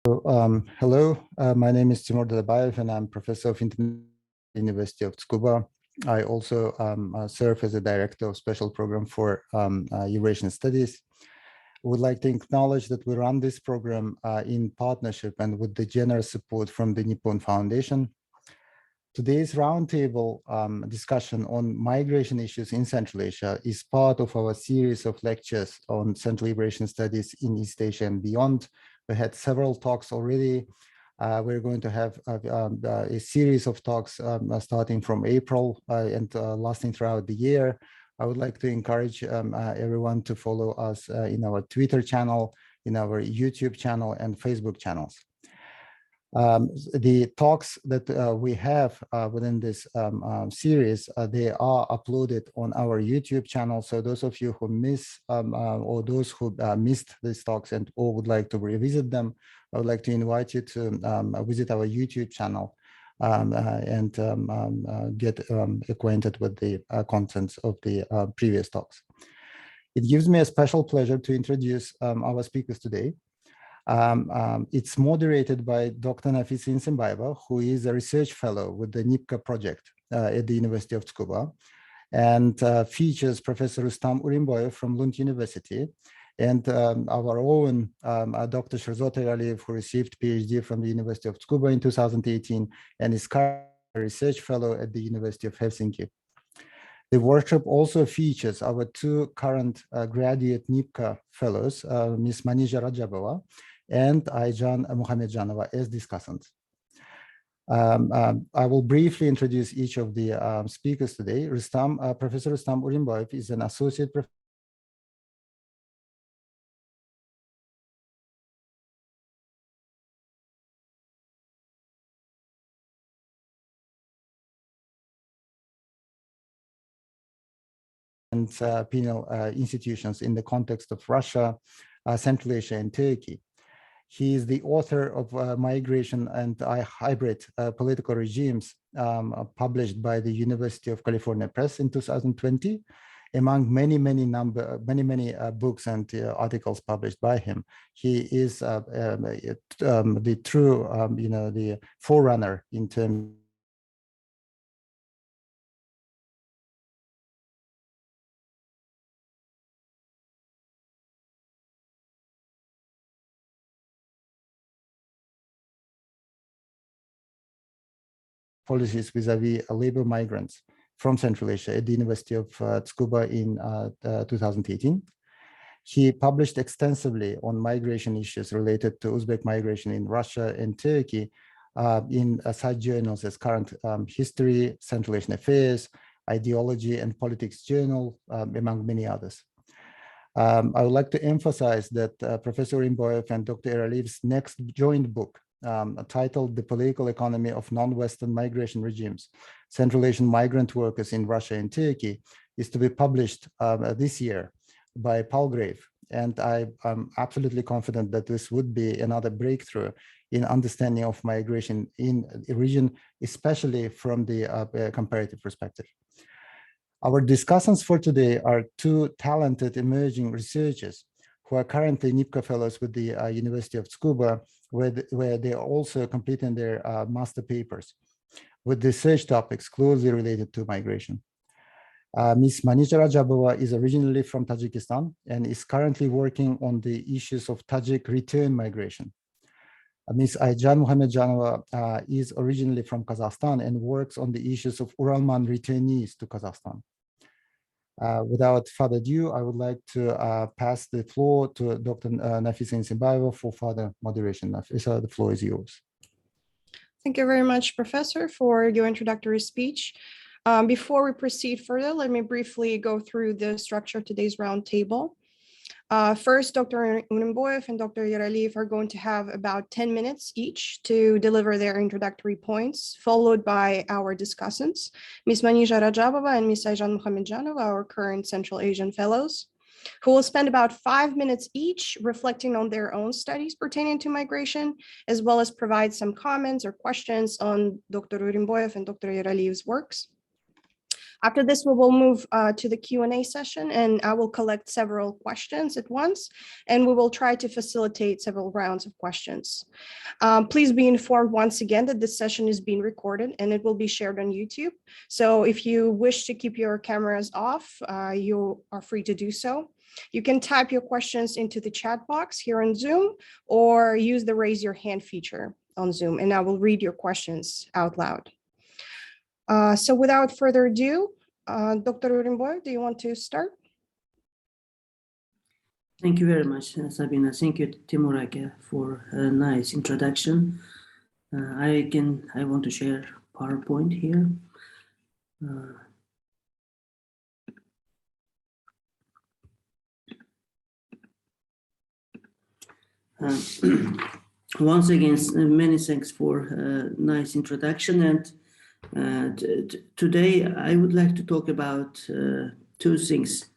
Hello, my name is Timur Dadabaev and I'm Professor of International University of Tsukuba. I also serve as a Director of Special Program for Eurasian Studies. I would like to acknowledge that we run this program in partnership and with the generous support from the Nippon Foundation. Today's roundtable discussion on migration issues in Central Asia is part of our series of lectures on Central Eurasian Studies in East Asia and beyond. We had several talks already. We're going to have a series of talks starting from April and lasting throughout the year. I would like to encourage everyone to follow us in our Twitter channel, in our YouTube channel, and Facebook channels. The talks that we have within this series, they are uploaded on our YouTube channel. So those of you who miss or those who missed these talks and or would like to revisit them, I would like to invite you to visit our YouTube channel and get acquainted with the contents of the previous talks. It gives me a special pleasure to introduce our speakers today. It's moderated by Dr. Nafisa Nsimbayeva, who is a research fellow with the NIPCA project at the University of Tsukuba, and features Professor Rustamjon Urinboyev from Lund University, and our own Dr. Sherzod Eraliev, who received PhD from the University of Tsukuba in 2018, and is currently a research fellow at the University of Helsinki. The workshop also features our two current graduate NIPCA fellows, Ms. Manizha Rajabova and Aizhan Mukhamejanova as discussants. I will briefly introduce each of the speakers today. Professor Rustamjon Urinboyev is an associate professor and penal institutions in the context of Russia, Central Asia, and Turkey. He is the author of Migration and Hybrid Political Regimes, published by the University of California Press in 2020, among many books and articles published by him. He is the true, the forerunner in terms policies vis-a-vis labor migrants from Central Asia at the University of Tsukuba in 2018. He published extensively on migration issues related to Uzbek migration in Russia and Turkey in such journals as Current History, Central Asian Affairs, Ideology and Politics Journal, among many others. I would like to emphasize that Professor Urinboyev and Dr. Eraliev's next joint book, titled The Political Economy of Non-Western Migration Regimes, Central Asian Migrant Workers in Russia and Turkey, is to be published this year by Palgrave. And I'm absolutely confident that this would be another breakthrough in understanding of migration in the region, especially from the comparative perspective. Our discussants for today are two talented emerging researchers who are currently NIPCA fellows with the University of Tsukuba, where they are also completing their master papers with research topics closely related to migration. Ms. Manizha Rajabova is originally from Tajikistan and is currently working on the issues of Tajik return migration. Ms. Aizhan Mukhamejanova is originally from Kazakhstan and works on the issues of Uralman returnees to Kazakhstan. Without further ado, I would like to pass the floor to Dr. Nafisa Nsimbayeva for further moderation. Nafisa, the floor is yours. Thank you very much, Professor, for your introductory speech. Before we proceed further, let me briefly go through the structure of today's roundtable. First, Dr. Urinboyev and Dr. Eraliev are going to have about 10 minutes each to deliver their introductory points, followed by our discussants, Ms. Manizha Rajabova and Ms. Aizhan Mukhamejanova, our current Central Asian Fellows, who will spend about 5 minutes each reflecting on their own studies pertaining to migration, as well as provide some comments or questions on Dr. Urinboyev and Dr. Eraliev's works. After this, we will move to the Q&A session, and I will collect several questions at once, and we will try to facilitate several rounds of questions. Please be informed once again that this session is being recorded and it will be shared on YouTube. So if you wish to keep your cameras off, you are free to do so. You can type your questions into the chat box here on Zoom or use the raise your hand feature on Zoom, and I will read your questions out loud. So without further ado, Dr. Urinboyev, do you want to start? Thank you very much, Sabina. Thank you, Timur, for a nice introduction. I want to share PowerPoint here. Once again, many thanks for a nice introduction. And today I would like to talk about two things.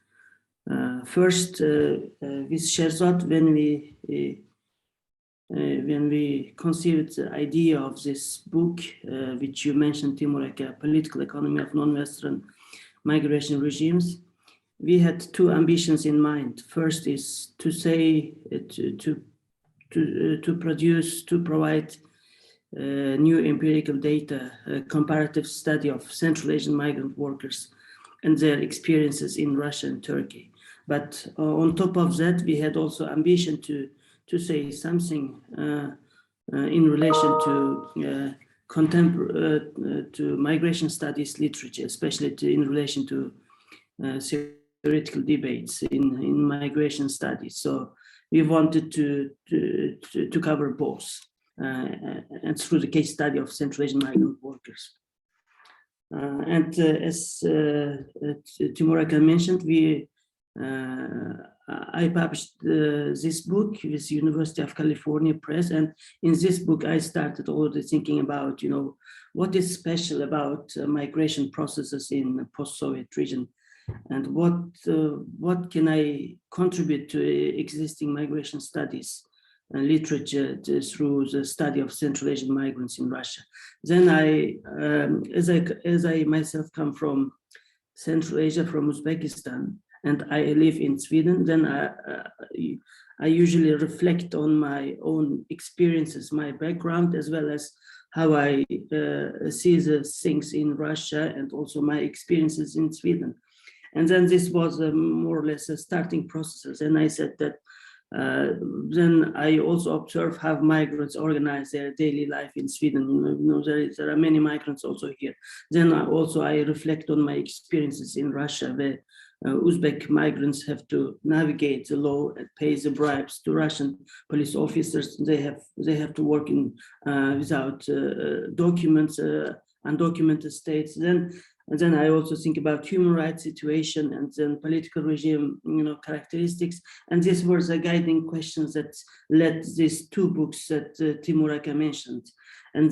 First, with Sherzod, when we conceived the idea of this book, which you mentioned, Timur, Political Economy of Non-Western Migration Regimes, we had two ambitions in mind. First is to say, to provide new empirical data, a comparative study of Central Asian migrant workers and their experiences in Russia and Turkey. But on top of that, we had also ambition to say something in relation to to migration studies literature, especially in relation to theoretical debates in migration studies. So we wanted to cover both, and through the case study of Central Asian migrant workers. As Timur mentioned, I published this book with University of California Press, and in this book I started already thinking about, what is special about migration processes in the post-Soviet region, and what can I contribute to existing migration studies and literature through the study of Central Asian migrants in Russia. Then as I myself come from Central Asia, from Uzbekistan, and I live in Sweden, then I usually reflect on my own experiences, my background, as well as how I see the things in Russia and also my experiences in Sweden. And then this was more or less a starting process. And I said that then I also observe how migrants organize their daily life in Sweden. There are many migrants also here. Then I reflect on my experiences in Russia, where Uzbek migrants have to navigate the law and pay the bribes to Russian police officers. They have to work in without documents, undocumented states. And then I also think about human rights situation and then political regime, characteristics. And these were the guiding questions that led these two books that Timur mentioned. And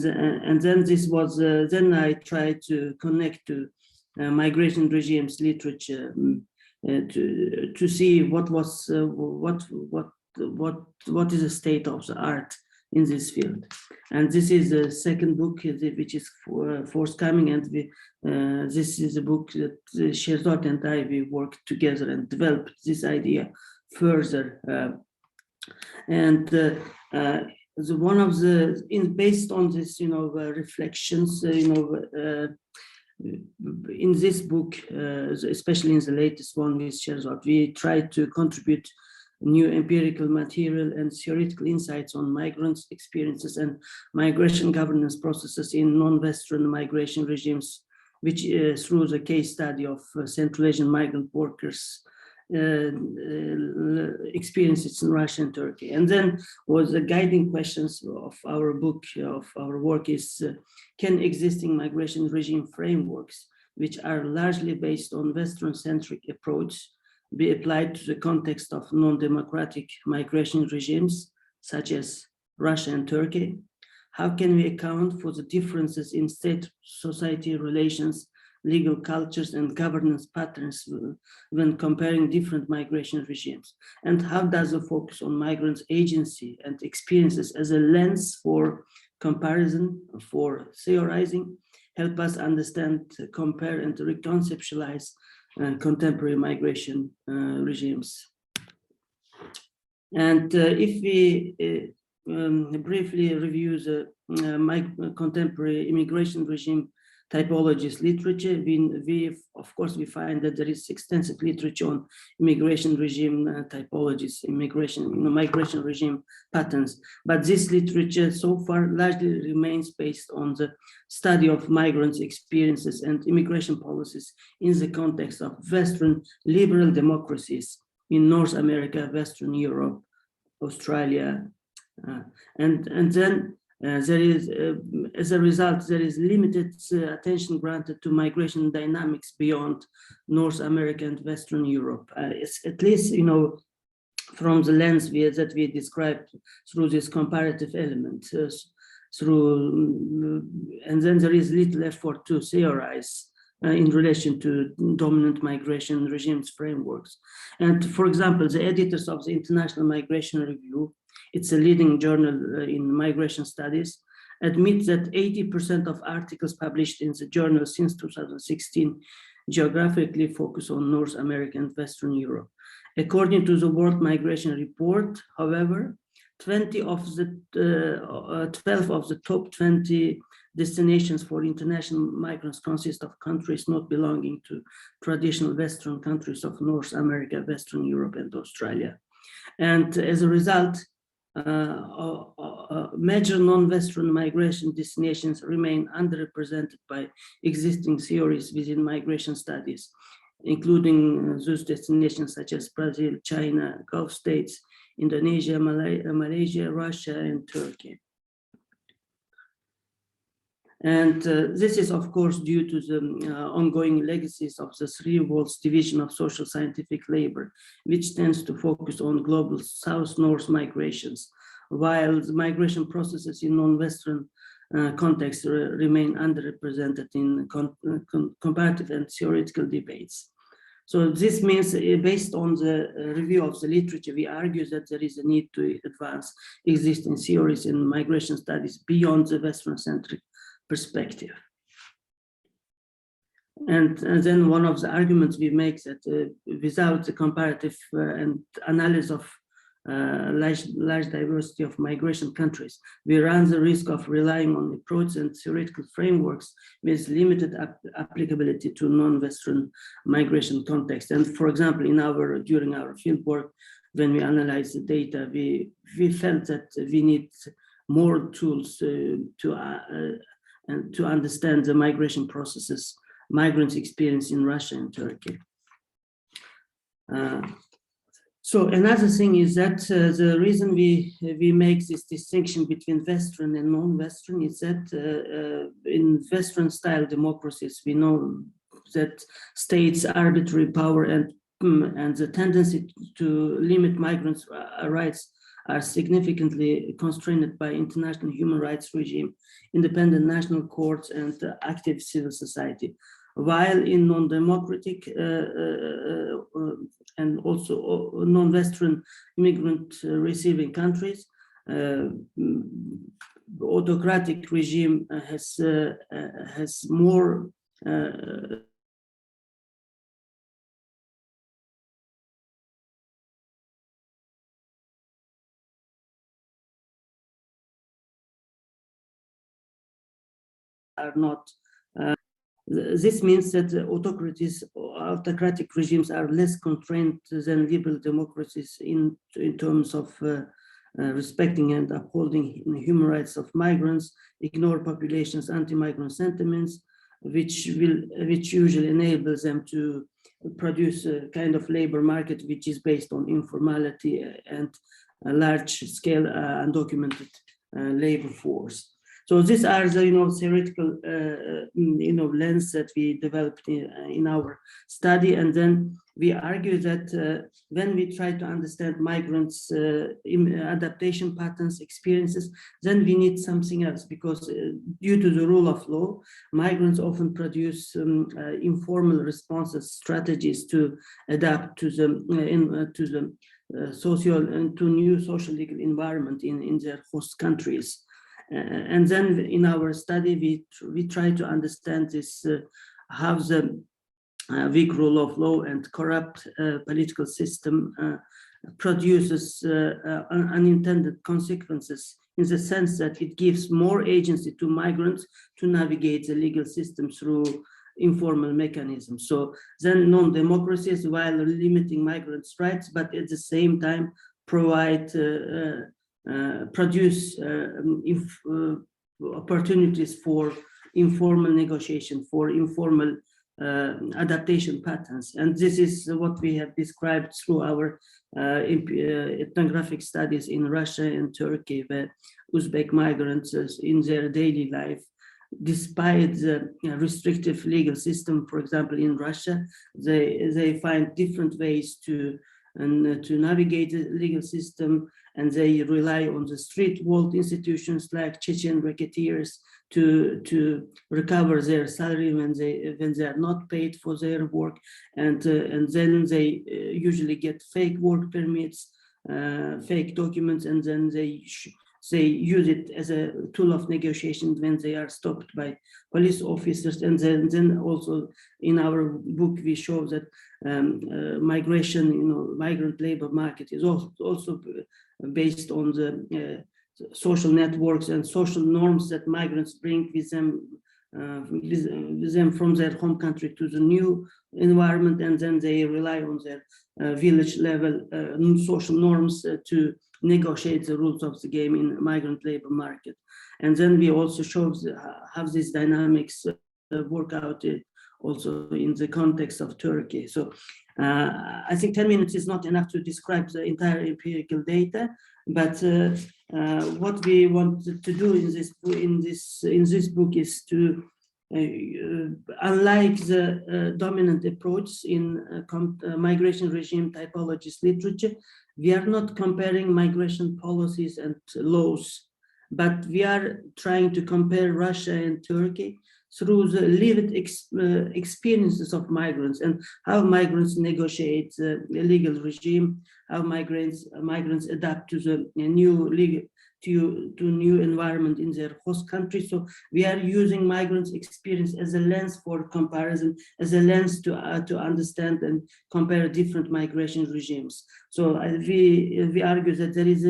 then this was, then I tried to connect to migration regimes literature to see what is the state of the art in this field. And this is the second book which is forthcoming, and this is a book that Sherzod and we worked together and developed this idea further. One of the based on this, reflections, in this book, especially in the latest one with Sherzod, we tried to contribute new empirical material and theoretical insights on migrants' experiences and migration governance processes in non-Western migration regimes, which through the case study of Central Asian migrant workers' experiences in Russia and Turkey. And then was the guiding questions of our book, of our work is, can existing migration regime frameworks, which are largely based on Western-centric approach, be applied to the context of non-democratic migration regimes, such as Russia and Turkey? How can we account for the differences in state-society relations, legal cultures, and governance patterns when comparing different migration regimes? And how does the focus on migrants' agency and experiences as a lens for comparison, for theorizing, help us understand, compare, and reconceptualize contemporary migration regimes. And if we briefly review the contemporary immigration regime typologies literature, we find that there is extensive literature on immigration regime typologies, migration regime patterns. But this literature so far largely remains based on the study of migrants' experiences and immigration policies in the context of Western liberal democracies in North America, Western Europe, Australia, and then there is, as a result, there is limited attention granted to migration dynamics beyond North America and Western Europe. At least, from the lens that we described through this comparative element, and then there is little effort to theorize in relation to dominant migration regimes frameworks. And for example, the editors of the International Migration Review, it's a leading journal in migration studies, admit that 80% of articles published in the journal since 2016 geographically focus on North America and Western Europe. According to the World Migration Report, however, 12 of the top 20 destinations for international migrants consist of countries not belonging to traditional Western countries of North America, Western Europe, and Australia. And as a result, major non-Western migration destinations remain underrepresented by existing theories within migration studies, including those destinations such as Brazil, China, Gulf states, Indonesia, Malaysia, Russia, and Turkey. And this is, of course, due to the ongoing legacies of the Three Worlds division of social scientific labor, which tends to focus on global south-north migrations, while the migration processes in non-Western contexts remain underrepresented in comparative and theoretical debates. So this means, based on the review of the literature, we argue that there is a need to advance existing theories in migration studies beyond the Western-centric perspective. And then one of the arguments we make that without the comparative and analysis of large diversity of migration countries, we run the risk of relying on approaches and theoretical frameworks with limited applicability to non-Western migration context. And for example, during our field work, when we analyzed the data, we felt that we need more tools to understand the migration processes migrants experience in Russia and Turkey. So another thing is that the reason we make this distinction between Western and non-Western is that in Western-style democracies, we know that states' arbitrary power and the tendency to limit migrants' rights are significantly constrained by international human rights regime, independent national courts, and active civil society. While in non-democratic and also non-Western immigrant receiving countries, autocratic regime has more are not. This means that autocratic regimes are less constrained than liberal democracies in terms of respecting and upholding human rights of migrants, ignore populations' anti-migrant sentiments, which usually enables them to produce a kind of labor market which is based on informality and a large-scale undocumented labor force. So these are the theoretical lens that we developed in our study, and then we argue that when we try to understand migrants' adaptation patterns, experiences, then we need something else, because due to the rule of law, migrants often produce informal responses, strategies to adapt to the social and to new social legal environment in their host countries. And then in our study, we try to understand this, how the weak rule of law and corrupt political system produces unintended consequences, in the sense that it gives more agency to migrants to navigate the legal system through informal mechanisms. So then non-democracies, while limiting migrants' rights, but at the same time produce opportunities for informal negotiation, for informal adaptation patterns. And this is what we have described through our ethnographic studies in Russia and Turkey, where Uzbek migrants in their daily life, despite the restrictive legal system, for example, in Russia, they find different ways to navigate the legal system, and they rely on the street-walled institutions like Chechen racketeers to recover their salary when they are not paid for their work, and then they usually get fake work permits, fake documents, and then they use it as a tool of negotiation when they are stopped by police officers. And then also in our book we show that migration, migrant labor market is also based on the social networks and social norms that migrants bring with them from their home country to the new environment, and then they rely on their village level social norms to negotiate the rules of the game in migrant labor market. And then we also show how these dynamics work out also in the context of Turkey. So I think 10 minutes is not enough to describe the entire empirical data, but what we want to do in this book is to, unlike the dominant approach in migration regime typologist literature, we are not comparing migration policies and laws, but we are trying to compare Russia and Turkey through the lived experiences of migrants and how migrants negotiate the legal regime, how migrants adapt to the new legal to new environment in their host country. So we are using migrants' experience as a lens for comparison, as a lens to understand and compare different migration regimes. So we argue that there is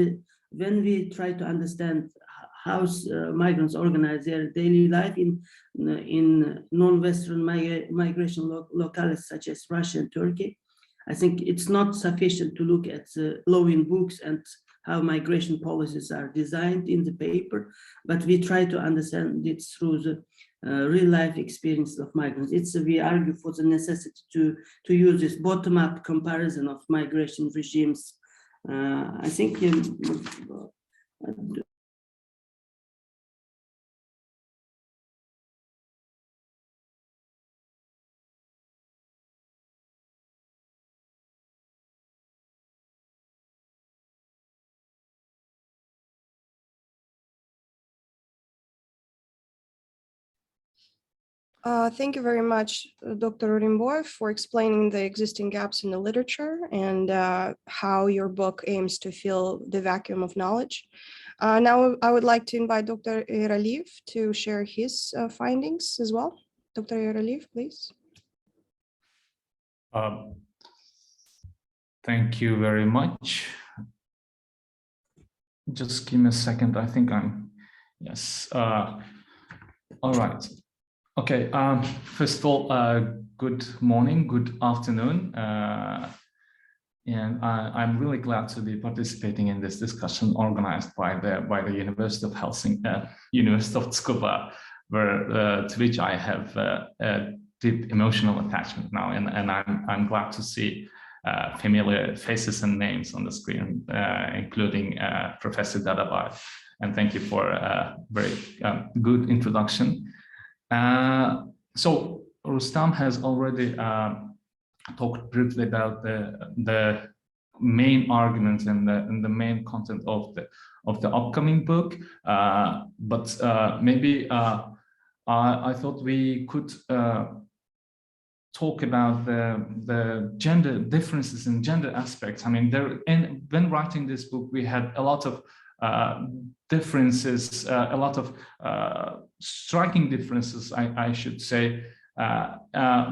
when we try to understand how migrants organize their daily life in non-Western migration locales such as Russia and Turkey, I think it's not sufficient to look at the law in books and how migration policies are designed in the paper, but we try to understand it through the real life experiences of migrants. We argue for the necessity to use this bottom-up comparison of migration regimes. I think Thank you very much, Dr. Urinboyev, for explaining the existing gaps in the literature and how your book aims to fill the vacuum of knowledge. Now I would like to invite Dr. Eraliev to share his findings as well. Dr. Eraliev, please. Thank you very much. Just give me a second. I think yes. All right. Okay, first of all, good morning, good afternoon. And I'm really glad to be participating in this discussion organized by the University of Helsinki, University of Tsukuba, to which I have a deep emotional attachment now. And I'm glad to see familiar faces and names on the screen, including Professor Dadabaev. And thank you for a very good introduction. So Rustam has already talked briefly about the main arguments and the main content of the upcoming book, but maybe I thought we could talk about the gender differences in gender aspects. I mean, when writing this book, we had a lot of differences, a lot of striking differences, I should say,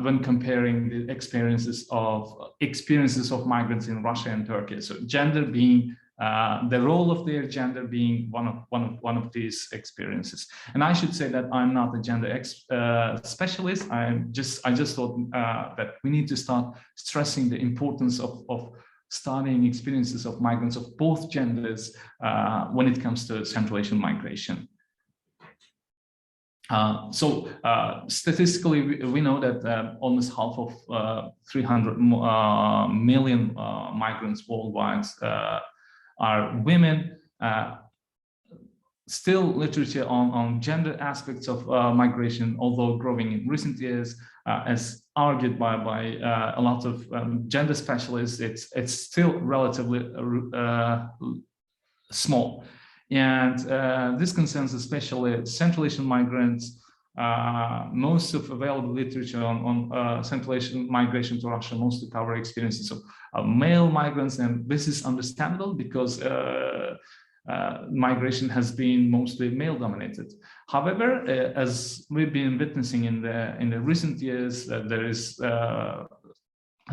when comparing the experiences of migrants in Russia and Turkey. So gender being the role of their gender being one of these experiences. And I should say that I'm not a gender specialist. I just thought that we need to start stressing the importance of studying experiences of migrants of both genders when it comes to Central Asian migration. Statistically, we know that almost half of 300 million migrants worldwide are women. Still, literature on gender aspects of migration, although growing in recent years, as argued by a lot of gender specialists, it's still relatively small. And this concerns especially Central Asian migrants. Most of available literature on Central Asian migration to Russia mostly cover experiences of male migrants, and this is understandable because migration has been mostly male-dominated. However, as we've been witnessing in the recent years, there is a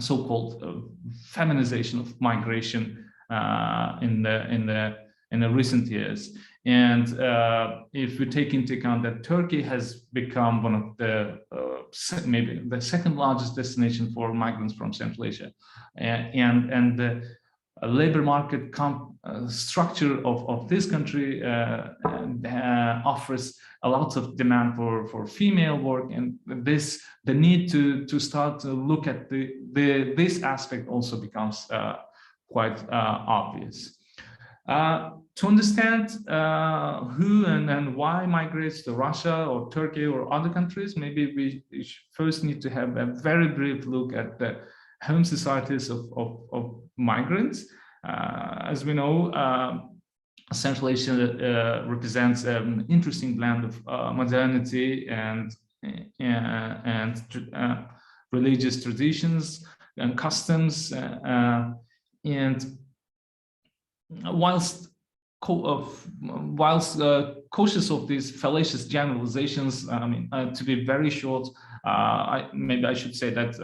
so-called feminization of migration in the recent years. And if we take into account that Turkey has become one of the maybe the second largest destination for migrants from Central Asia, and the labor market structure of this country offers a lot of demand for female work, and the need to start to look at this aspect also becomes quite obvious. To understand who and why migrates to Russia or Turkey or other countries, maybe we first need to have a very brief look at the home societies of migrants. As we know, Central Asia represents an interesting blend of modernity and religious traditions and customs, and whilst cautious of these fallacious generalizations, I mean, to be very short, maybe I should say that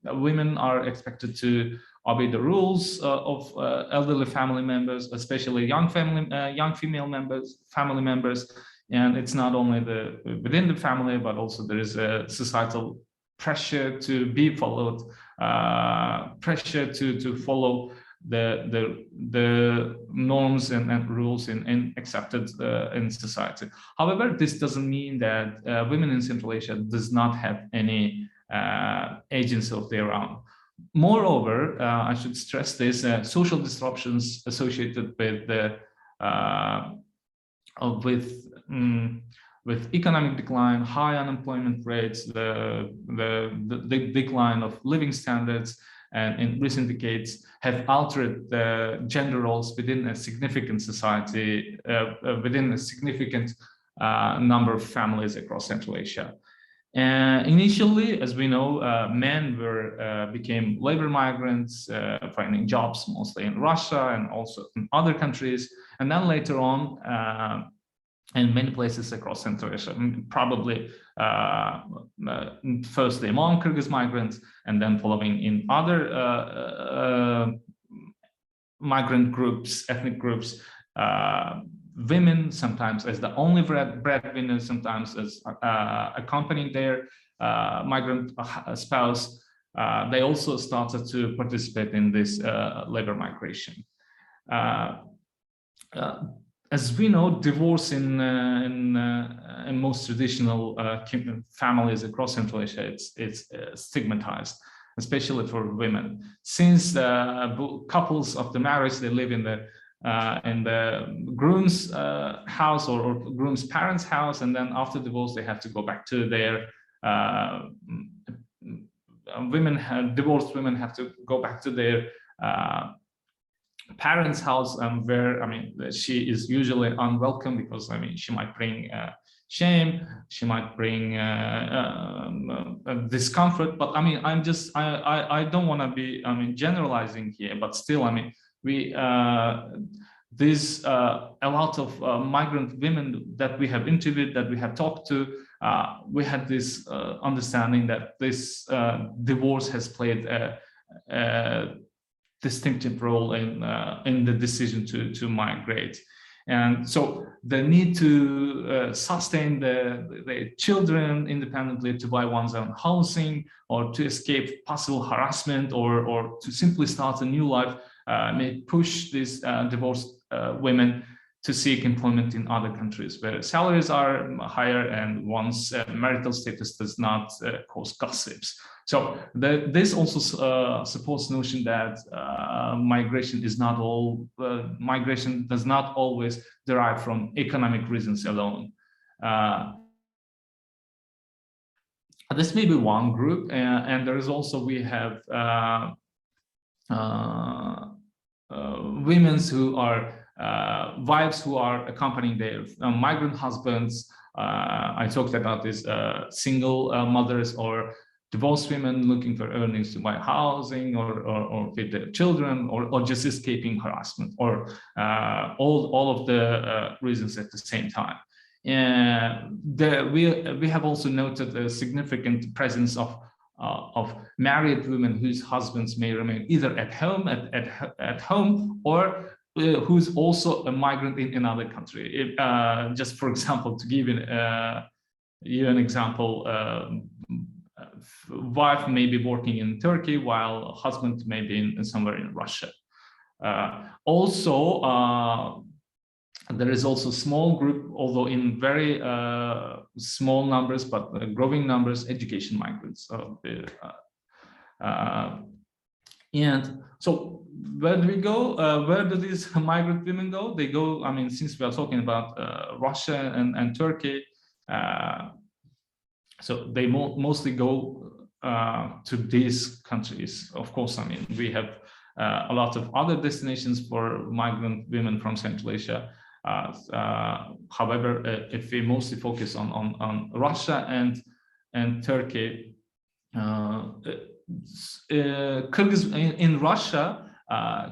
women are expected to obey the rules of elderly family members, especially young female family members, and it's not only within the family, but also there is a societal pressure to be followed, pressure to follow the norms and rules accepted in society. However, this doesn't mean that women in Central Asia does not have any agency of their own. Moreover, I should stress this: social disruptions associated with economic decline, high unemployment rates, the decline of living standards, and in recent decades have altered the gender roles within a significant society, within a significant number of families across Central Asia. Initially, as we know, men became labor migrants, finding jobs mostly in Russia and also in other countries, and then later on, in many places across Central Asia, probably firstly among Kyrgyz migrants, and then following in other migrant groups, ethnic groups, women sometimes as the only breadwinner, sometimes as accompanying their migrant spouse. They also started to participate in this labor migration. As we know, divorce in most traditional families across Central Asia, it's stigmatized, especially for women. Since couples after marriage, they live in the groom's house or groom's parents' house, and then after divorce, they have to go back to their divorced women have to go back to their parents' house, where, I mean, she is usually unwelcome because, I mean, she might bring shame, she might bring discomfort. But I mean, I don't want to be, I mean, generalizing here, but still, I mean, this a lot of migrant women that we have interviewed, that we have talked to, we had this understanding that this divorce has played a distinctive role in the decision to migrate. And so the need to sustain the children independently, to buy one's own housing, or to escape possible harassment, or to simply start a new life, may push these divorced women to seek employment in other countries where salaries are higher and one's marital status does not cause gossips. So this also supports the notion that migration is not all, migration does not always derive from economic reasons alone. This may be one group, and there is also, we have women who are wives who are accompanying their migrant husbands. I talked about this single mothers or divorced women looking for earnings to buy housing or feed their children, or just escaping harassment, or all of the reasons at the same time. And we have also noted a significant presence of married women whose husbands may remain either at home or who's also a migrant in another country. Just for example, to give you an example, wife may be working in Turkey while husband may be somewhere in Russia. Also, there is also a small group, although in very small numbers, but growing numbers, education migrants. And so where do we go? Where do these migrant women go? They go, I mean, since we are talking about Russia and Turkey, so they mostly go to these countries. Of course, I mean, we have a lot of other destinations for migrant women from Central Asia. However, if we mostly focus on Russia and Turkey, Kyrgyz in Russia,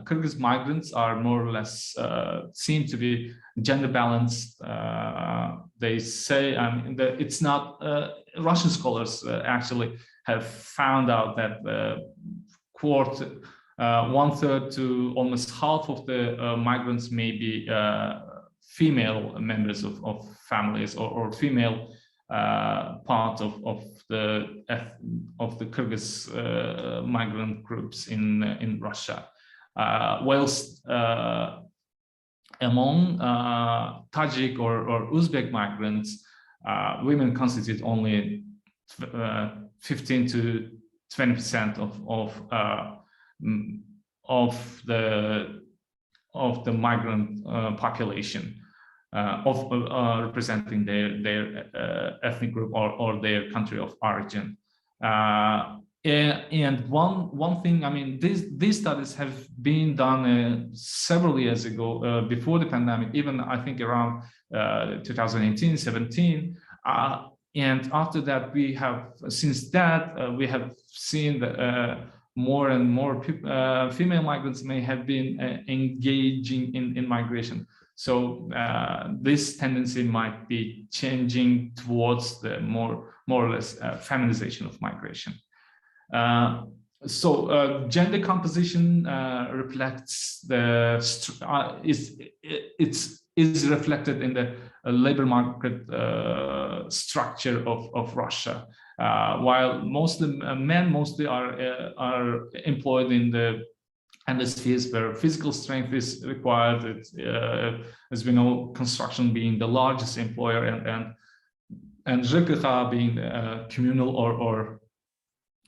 Kyrgyz migrants are more or less seen to be gender balanced. They say, I mean, it's not. Russian scholars actually have found out that one-third to almost half of the migrants may be female members of families, or female part of the Kyrgyz migrant groups in Russia, whilst among Tajik or Uzbek migrants, women constitute only 15 to 20% of the migrant population, representing their ethnic group or their country of origin. And one thing, I mean, these studies have been done several years ago, before the pandemic, even I think around 2018, 17. And after that, we have, since that, we have seen that more and more female migrants may have been engaging in migration. So this tendency might be changing towards the more or less feminization of migration. So gender composition reflects is reflected in the labor market structure of Russia. While men mostly are employed in the spheres where physical strength is required. As we know, construction being the largest employer, and ЖКХ being the communal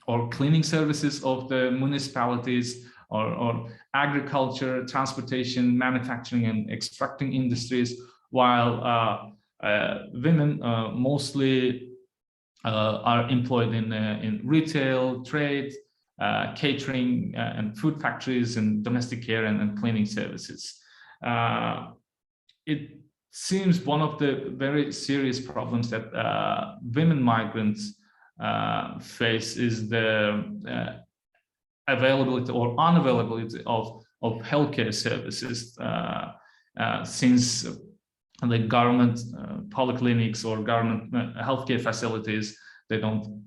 or cleaning services of the municipalities, or agriculture, transportation, manufacturing, and extracting industries, while women mostly are employed in retail, trade, catering, and food factories, and domestic care and cleaning services. It seems one of the very serious problems that women migrants face is the availability or unavailability of healthcare services. since the government polyclinics or government healthcare facilities, they don't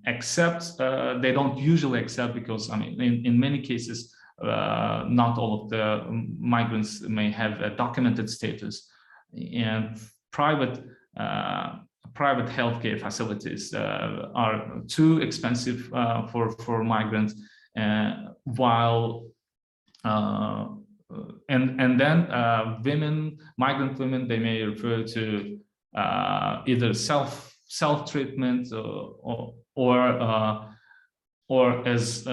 usually accept, because I mean, in many cases, not all of the migrants may have a documented status, and private healthcare facilities are too expensive for migrants, while and then migrant women, they may refer to either self-treatment or as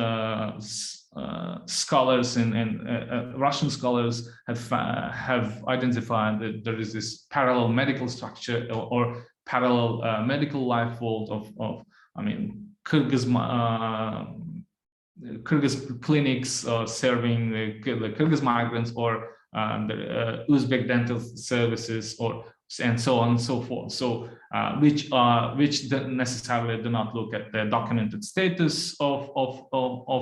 scholars and Russian scholars have identified that there is this parallel medical structure or parallel medical life vault of I mean, Kyrgyz clinics serving the Kyrgyz migrants, or the Uzbek dental services, and so on and so forth. So which necessarily do not look at the documented status of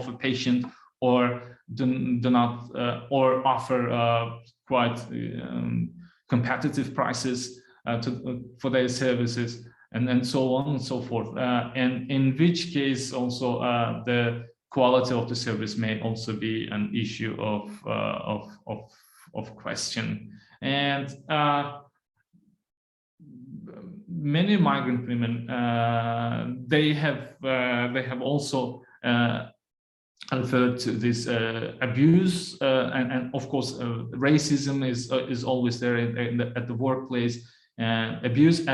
a patient, or do not or offer quite competitive prices for their services, and so on and so forth. And in which case also the quality of the service may also be an issue of question. And many migrant women, they have also referred to this abuse, and of course racism is always there at the workplace, and abuse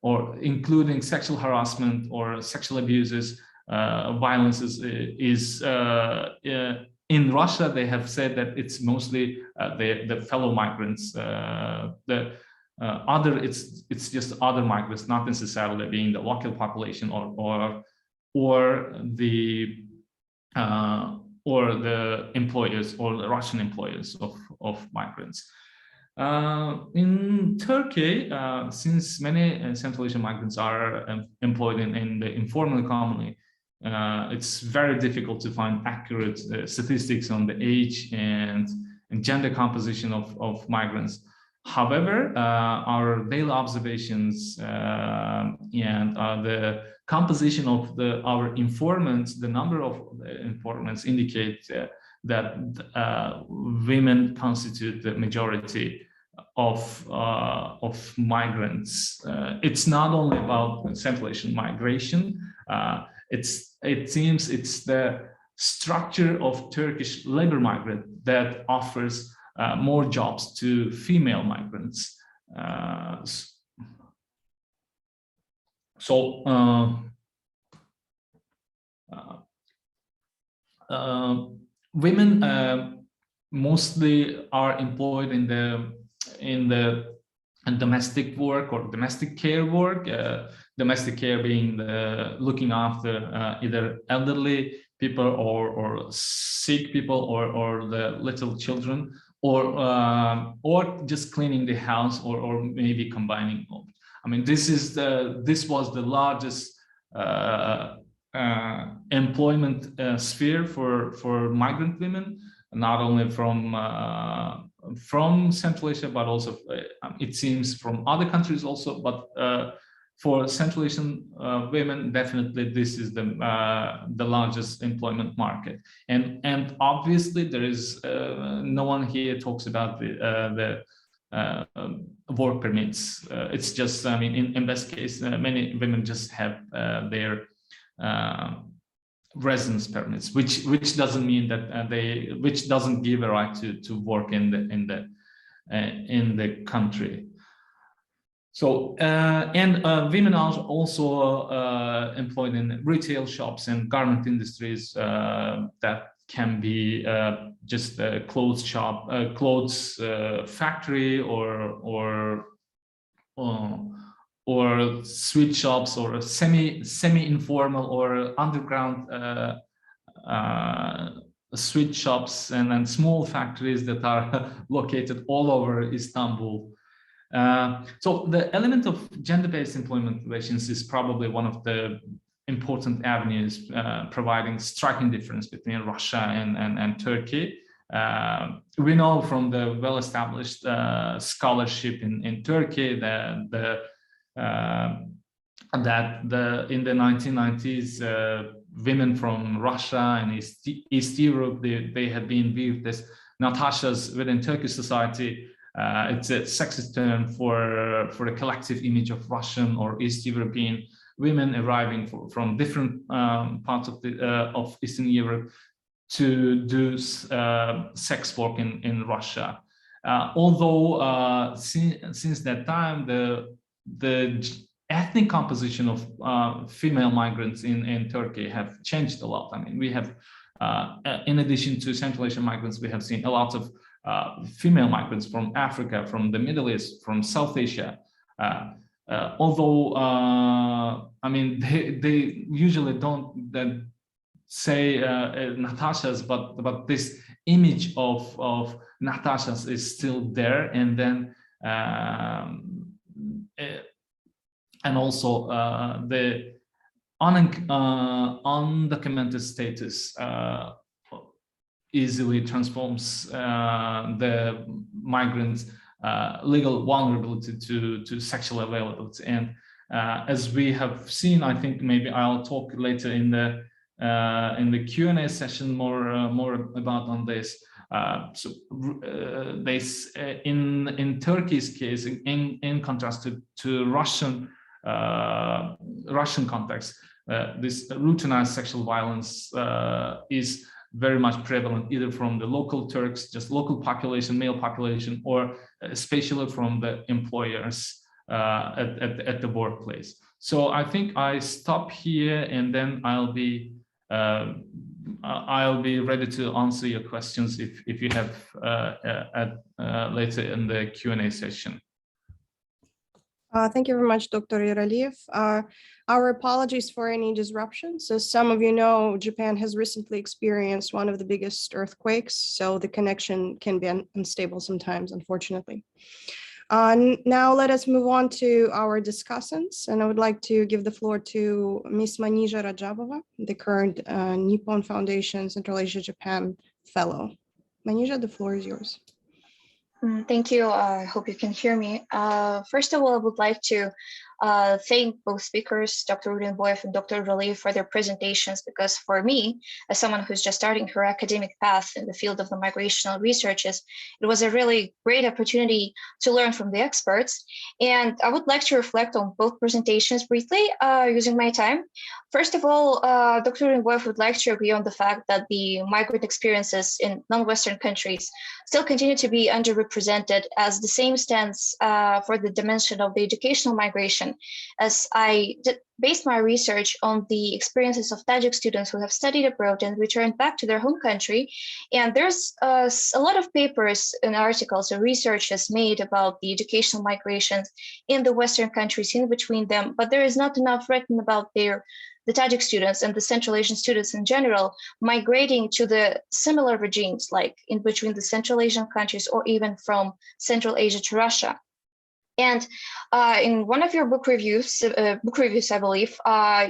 or including sexual harassment or sexual abuses, violences is in Russia. They have said that it's mostly the fellow migrants, it's just other migrants, not necessarily being the local population or the employers or the Russian employers of migrants. In Turkey, since many Central Asian migrants are employed in the informal economy, it's very difficult to find accurate statistics on the age and gender composition of migrants. However, our daily observations and the composition of our informants, the number of informants indicate that women constitute the majority of migrants. It's not only about Central Asian migration. It seems it's the structure of Turkish labor market that offers more jobs to female migrants. Women mostly are employed in the domestic work or domestic care work. Domestic care being the looking after either elderly people or sick people or the little children, or just cleaning the house, or maybe combining both. I mean, this was the largest employment sphere for migrant women, not only from Central Asia, but also it seems from other countries also. But for Central Asian women, definitely this is the largest employment market. And obviously there is no one here talks about the work permits. It's just, I mean, in best case, many women just have their residence permits, which doesn't mean that which doesn't give a right to work in the country. So women are also employed in retail shops and garment industries that can be just a clothes shop, clothes factory, or sweet shops, or semi-informal or underground sweet shops, and small factories that are located all over Istanbul. So the element of gender-based employment relations is probably one of the important avenues providing striking difference between Russia and Turkey. We know from the well-established scholarship in Turkey that in the 1990s, women from Russia and East Europe, they had been viewed as Natashas within Turkish society. It's a sexist term for a collective image of Russian or East European women arriving from different parts of Eastern Europe to do sex work in Russia. Although since that time, the ethnic composition of female migrants in Turkey have changed a lot. I mean, we have, in addition to Central Asian migrants, we have seen a lot of female migrants from Africa, from the Middle East, from South Asia. Although, I mean, they usually don't say Natashas, but this image of Natashas is still there, and then and also the undocumented status easily transforms the migrants' legal vulnerability to sexual availability. And as we have seen, I think maybe I'll talk later in the Q&A session more about on this. So in Turkey's case, in contrast to Russian context, this routinized sexual violence is very much prevalent, either from the local Turks, just local population, male population, or especially from the employers at the workplace. So I think I stop here, and then I'll be ready to answer your questions if you have later in the Q&A session. Thank you very much, Dr. Eraliev. Our apologies for any disruptions. As some of you know, Japan has recently experienced one of the biggest earthquakes, so the connection can be unstable sometimes, unfortunately. Now let us move on to our discussants, and I would like to give the floor to Ms. Manizha Rajabova, the current Nippon Foundation Central Asia Japan Fellow. Manizha, the floor is yours. Thank you. I hope you can hear me. First of all, I would like to thank both speakers, Dr. Urinboyev and Dr. Eraliev, for their presentations, because for me, as someone who's just starting her academic path in the field of the migrational researches, it was a really great opportunity to learn from the experts. And I would like to reflect on both presentations briefly using my time. First of all, Dr. Urinboyev would like to agree on the fact that the migrant experiences in non-Western countries still continue to be underrepresented, as the same stands for the dimension of the educational migration, as I based my research on the experiences of Tajik students who have studied abroad and returned back to their home country. And there's a lot of papers and articles and researches made about the educational migrations in the Western countries in between them, but there is not enough written about the Tajik students and the Central Asian students in general migrating to the similar regimes, like in between the Central Asian countries or even from Central Asia to Russia. And in one of your book reviews, I believe,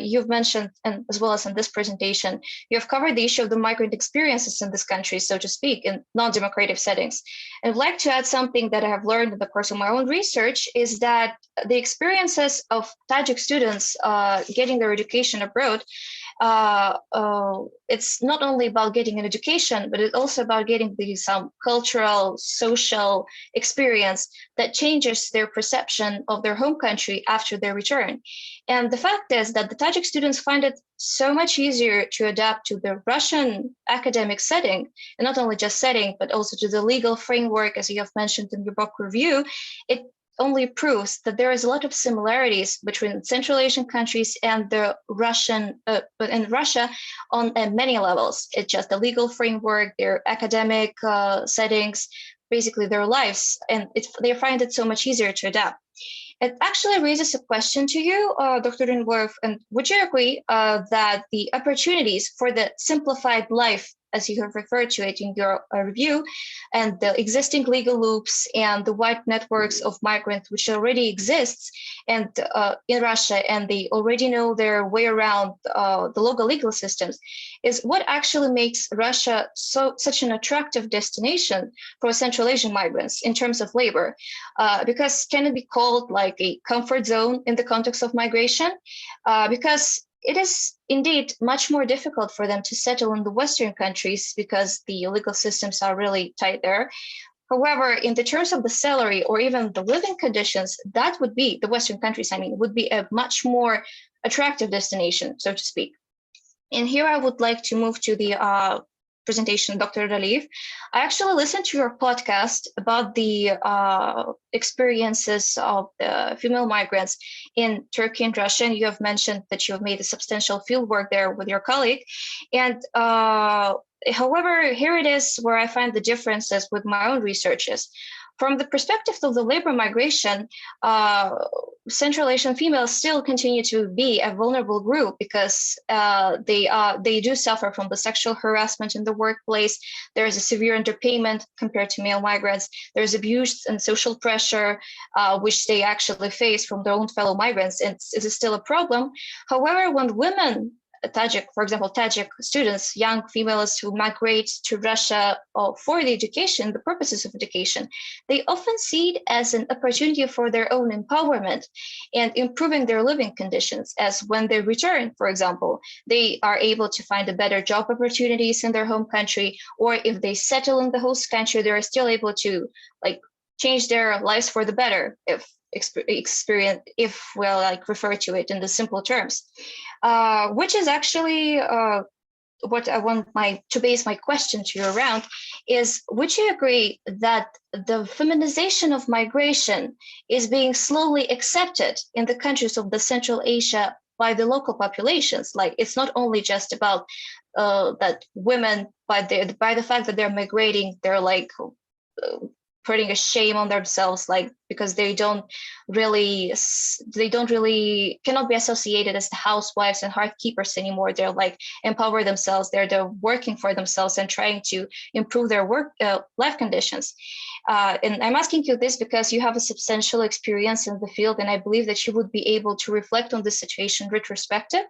you've mentioned, and as well as in this presentation, you have covered the issue of the migrant experiences in this country, so to speak, in non-democratic settings. And I'd like to add something that I have learned in the course of my own research, is that the experiences of Tajik students getting their education abroad, it's not only about getting an education, but it's also about getting some cultural, social experience that changes their perception of their home country after their return. And the fact is that the Tajik students find it so much easier to adapt to the Russian academic setting, and not only just setting, but also to the legal framework, as you have mentioned in your book review. It only proves that there is a lot of similarities between Central Asian countries and the Russian, and Russia on many levels. It's just the legal framework, their academic settings, basically their lives, and they find it so much easier to adapt. It actually raises a question to you, Dr. Urinboyev, and would you agree that the opportunities for the simplified life, as you have referred to it in your review, and the existing legal loops and the wide networks of migrants which already exists and in Russia, and they already know their way around the local legal systems, is what actually makes Russia such an attractive destination for Central Asian migrants in terms of labor? Because can it be called like a comfort zone in the context of migration? Because it is indeed much more difficult for them to settle in the Western countries because the legal systems are really tight there. However, in the terms of the salary or even the living conditions, that would be, the Western countries, I mean, would be a much more attractive destination, so to speak. And here I would like to move to the presentation, Dr. Eraliev. I actually listened to your podcast about the experiences of female migrants in Turkey and Russia, and you have mentioned that you have made a substantial field work there with your colleague. And however, here it is where I find the differences with my own researches. From the perspective of the labor migration, Central Asian females still continue to be a vulnerable group because they do suffer from the sexual harassment in the workplace. There is a severe underpayment compared to male migrants. There's abuse and social pressure, which they actually face from their own fellow migrants, and it is still a problem. However, when women, for example, Tajik students, young females who migrate to Russia for the education, the purposes of education, they often see it as an opportunity for their own empowerment and improving their living conditions, as when they return, for example, they are able to find a better job opportunities in their home country, or if they settle in the host country, they're still able to change their lives for the better, if we'll refer to it in the simple terms, which is actually what I want to base my question to you around is, would you agree that the feminization of migration is being slowly accepted in the countries of the Central Asia by the local populations? Like, it's not only just about that women, by the fact that they're migrating, they're putting a shame on themselves, because they cannot be associated as the housewives and housekeepers anymore. They're empower themselves. They're working for themselves and trying to improve their work life conditions. And I'm asking you this because you have a substantial experience in the field, and I believe that you would be able to reflect on this situation retrospective,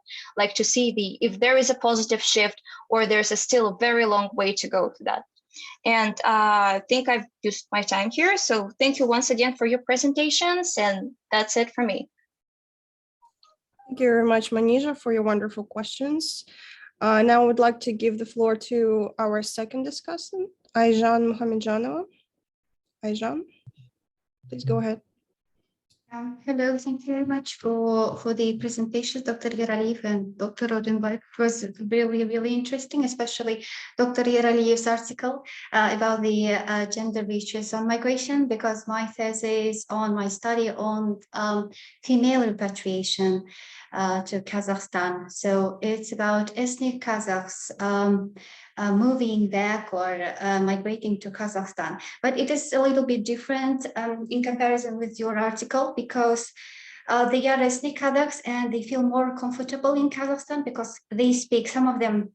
to see if there is a positive shift or there's still a very long way to go to that. And I think I've used my time here. So thank you once again for your presentations. And that's it for me. Thank you very much, Manizha, for your wonderful questions. Now I would like to give the floor to our second discussant, Aizhan Mukhamejanova. Aizhan, please go ahead. Hello, thank you very much for the presentation, Dr. Eraliev and Dr. Urinboyev. It was really, really interesting, especially Dr. Eraliev's article about the gender issues on migration, because my thesis on my study on female repatriation to Kazakhstan. So it's about ethnic Kazakhs moving back or migrating to Kazakhstan. But it is a little bit different in comparison with your article, because they are ethnic Kazakhs and they feel more comfortable in Kazakhstan because some of them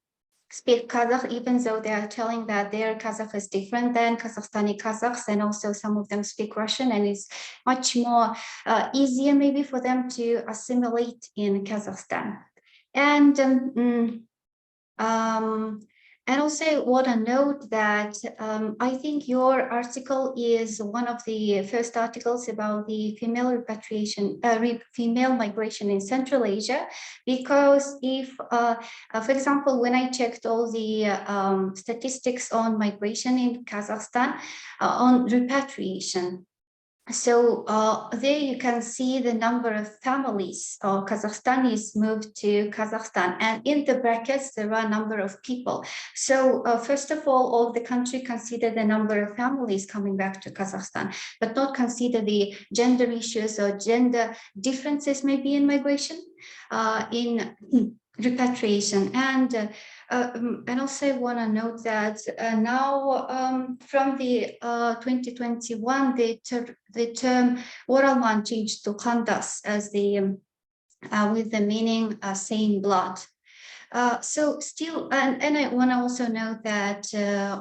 speak Kazakh, even though they are telling that their Kazakh is different than Kazakhstani Kazakhs, and also some of them speak Russian, and it's much more easier maybe for them to assimilate in Kazakhstan. And also want to note that I think your article is one of the first articles about the female repatriation, female migration in Central Asia, because if, for example, when I checked all the statistics on migration in Kazakhstan, on repatriation, so there you can see the number of families or Kazakhstanis moved to Kazakhstan, and in the brackets there are a number of people. So first of all the country consider the number of families coming back to Kazakhstan, but not consider the gender issues or gender differences maybe in migration, in repatriation. And And also I want to note that now from the 2021, the term Oralman changed to Kandas as the with the meaning saying blood. So still, and I want to also note that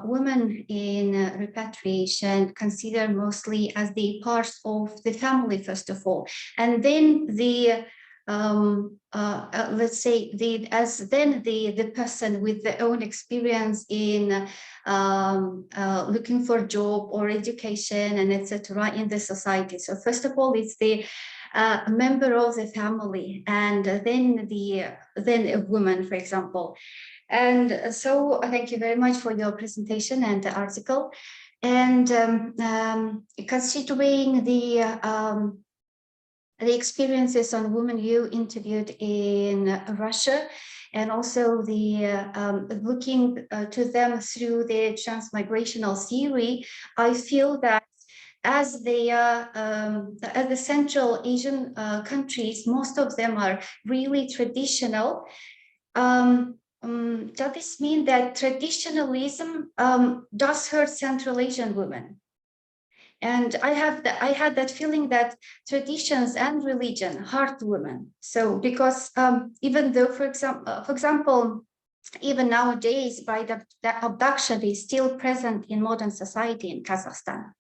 women in repatriation consider mostly as the part of the family, first of all, and then the let's say the person with their own experience in looking for a job or education and etc. in the society. So first of all, it's the a member of the family, and then a woman, for example. And so thank you very much for your presentation and the article. And considering the experiences on women you interviewed in Russia, and also the looking to them through the transmigrational theory, I feel that as they are as the Central Asian countries, most of them are really traditional. Does this mean that traditionalism does hurt Central Asian women? And I had that feeling that traditions and religion hurt women. So because even though, for example, even nowadays, the abduction is still present in modern society in Kazakhstan.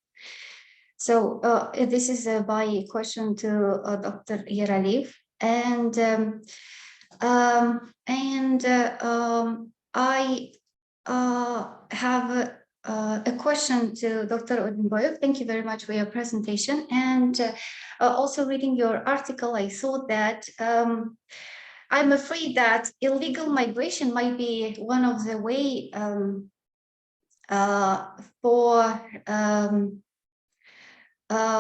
So this is my question to Dr. Eraliev, and I have a question to Dr. Urinboyev. Thank you very much for your presentation. And also reading your article, I thought that I'm afraid that illegal migration might be one of the way for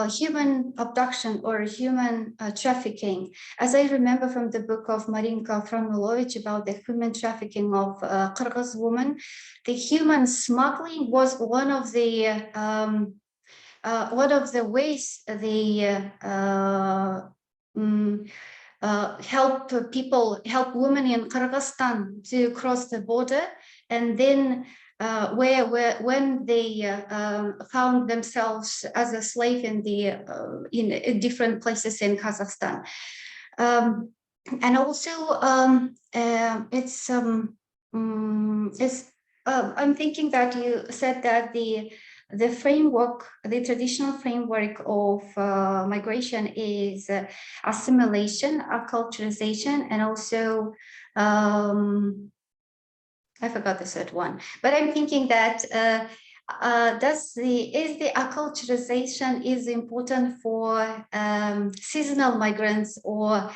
human abduction or human trafficking. As I remember from the book of Marinka Franulovich about the human trafficking of Kyrgyz women, the human smuggling was one of the ways they help women in Kyrgyzstan to cross the border, and then when they found themselves as a slave in in different places in Kazakhstan, and also I'm thinking that you said that the traditional framework of migration is assimilation, acculturation, and also I forgot the third one, but I'm thinking that is the acculturation is important for seasonal migrants, or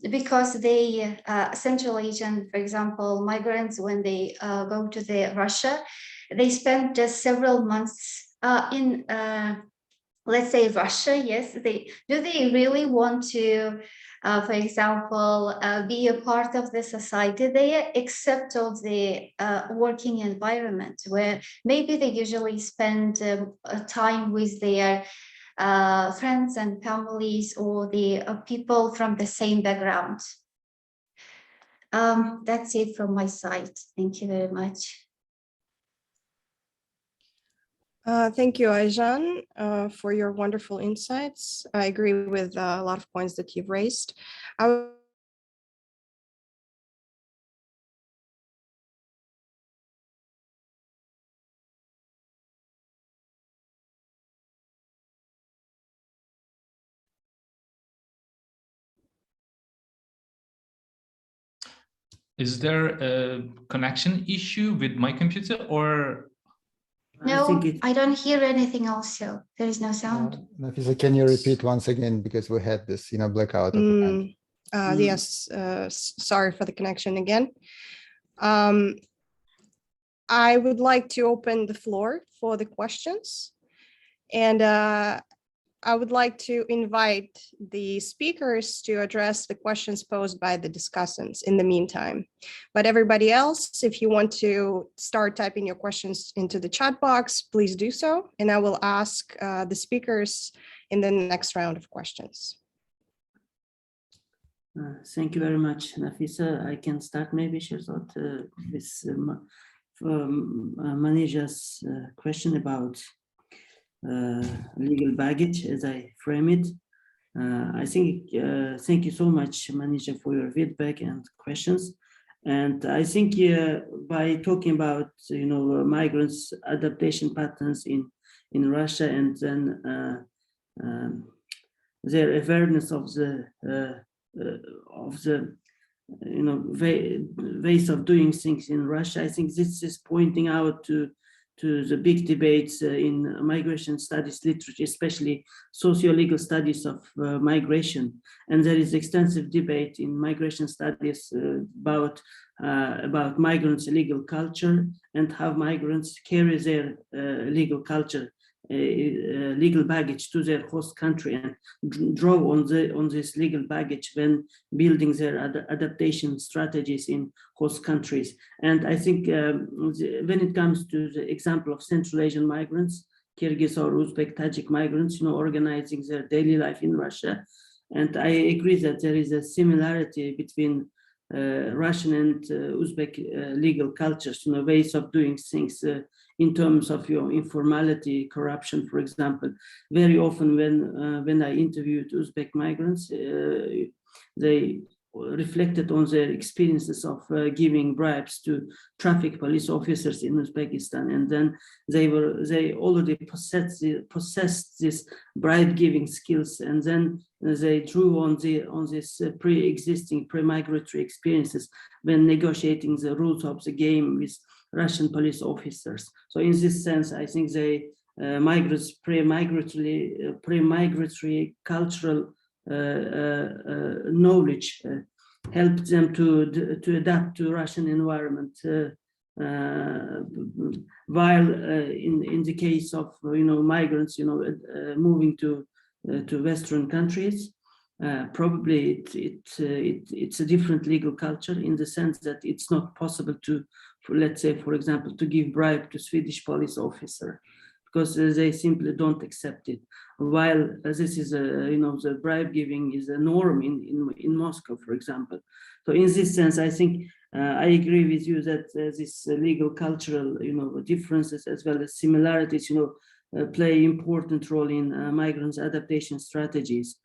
because they Central Asian, for example, migrants, when they go to Russia, they spend just several months in let's say Russia. Yes, do they really want to for example, be a part of the society there, except of the working environment, where maybe they usually spend time with their friends and families, or the people from the same background. That's it from my side. Thank you very much. Thank you, Aizhan, for your wonderful insights. I agree with a lot of points that you've raised. Is there a connection issue with my computer, or? No, I don't hear anything else, so there is no sound. Nafisa, can you repeat once again, because we had this, blackout. Yes, sorry for the connection again. I would like to open the floor for the questions, and I would like to invite the speakers to address the questions posed by the discussants in the meantime. But everybody else, if you want to start typing your questions into the chat box, please do so, and I will ask the speakers in the next round of questions. Thank you very much, Nafisa. I can start maybe, Sherzod, with Manizha's question about legal baggage, as I frame it. I think, thank you so much, Manizha, for your feedback and questions. And I think by talking about, migrants' adaptation patterns in Russia, and then their awareness of the ways of doing things in Russia, I think this is pointing out to the big debates in migration studies literature, especially socio-legal studies of migration. And there is extensive debate in migration studies about migrants' legal culture and how migrants carry their legal culture, legal baggage to their host country, and draw on this legal baggage when building their adaptation strategies in host countries. And I think when it comes to the example of Central Asian migrants, Kyrgyz or Uzbek, Tajik migrants, organizing their daily life in Russia, and I agree that there is a similarity between Russian and Uzbek legal cultures, ways of doing things in terms of informality, corruption, for example. Very often when I interviewed Uzbek migrants, they reflected on their experiences of giving bribes to traffic police officers in Uzbekistan, and then they already possessed this bribe giving skills, and then they drew on this pre-existing pre-migratory experiences when negotiating the rules of the game with Russian police officers. So in this sense, I think they migrants pre-migratory cultural knowledge helped them to adapt to Russian environment, while in the case of migrants moving to Western countries, probably it's a different legal culture, in the sense that it's not possible to, let's say, for example, to give bribe to Swedish police officer, because they simply don't accept it. While this is the bribe giving is a norm in Moscow, for example. So in this sense, I think I agree with you that this legal cultural differences as well as similarities play important role in migrants' adaptation strategies.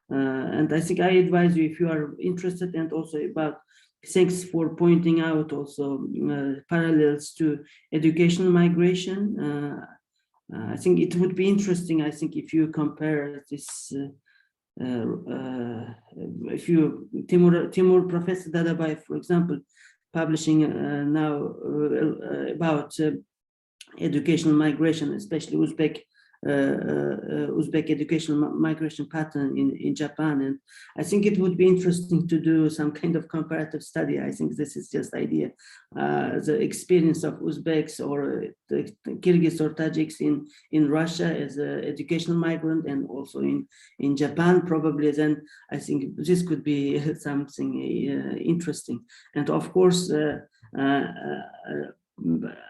And I think I advise you, if you are interested, and also about, thanks for pointing out also parallels to educational migration. I think it would be interesting, I think, if you compare this, if you, Timur, Professor Dadabaev, for example, publishing now about educational migration, especially Uzbek educational migration pattern in Japan. And I think it would be interesting to do some kind of comparative study. I think this is just idea. The experience of Uzbeks or the Kyrgyz or Tajiks in Russia as an educational migrant, and also in Japan, probably, then I think this could be something interesting. And of course,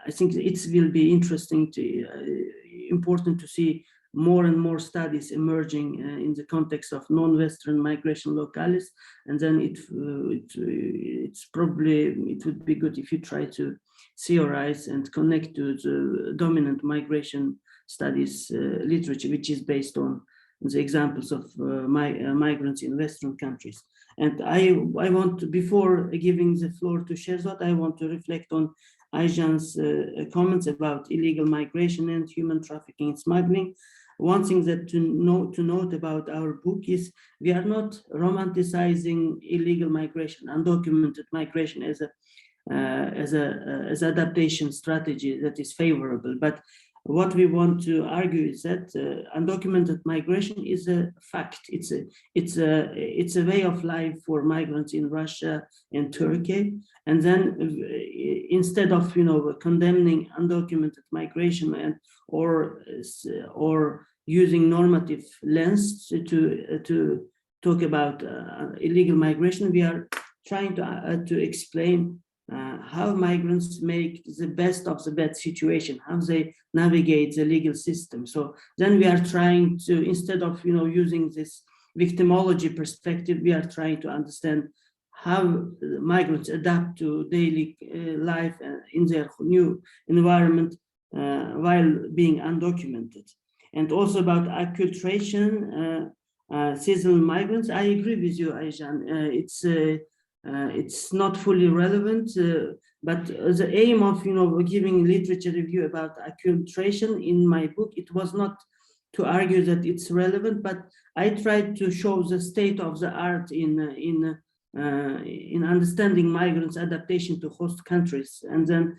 I think it will be interesting to important to see more and more studies emerging in the context of non-Western migration locales, and then it would be good if you try to theorize and connect to the dominant migration studies literature, which is based on the examples of migrants in Western countries. And I want to, before giving the floor to Sherzod, I want to reflect on Aizhan's comments about illegal migration and human trafficking and smuggling. One thing that to note about our book is we are not romanticizing illegal migration, undocumented migration as adaptation strategy that is favorable. But what we want to argue is that undocumented migration is a fact. It's a way of life for migrants in Russia and Turkey. And then instead of condemning undocumented migration or using normative lens to talk about illegal migration, we are trying to explain how migrants make the best of the bad situation, how they navigate the legal system. So then we are trying to, instead of using this victimology perspective, we are trying to understand how migrants adapt to daily life in their new environment while being undocumented. And also about acculturation, seasonal migrants, I agree with you, Aizhan. It's not fully relevant, but the aim of giving literature review about acculturation in my book, it was not to argue that it's relevant, but I tried to show the state of the art in understanding migrants' adaptation to host countries. And then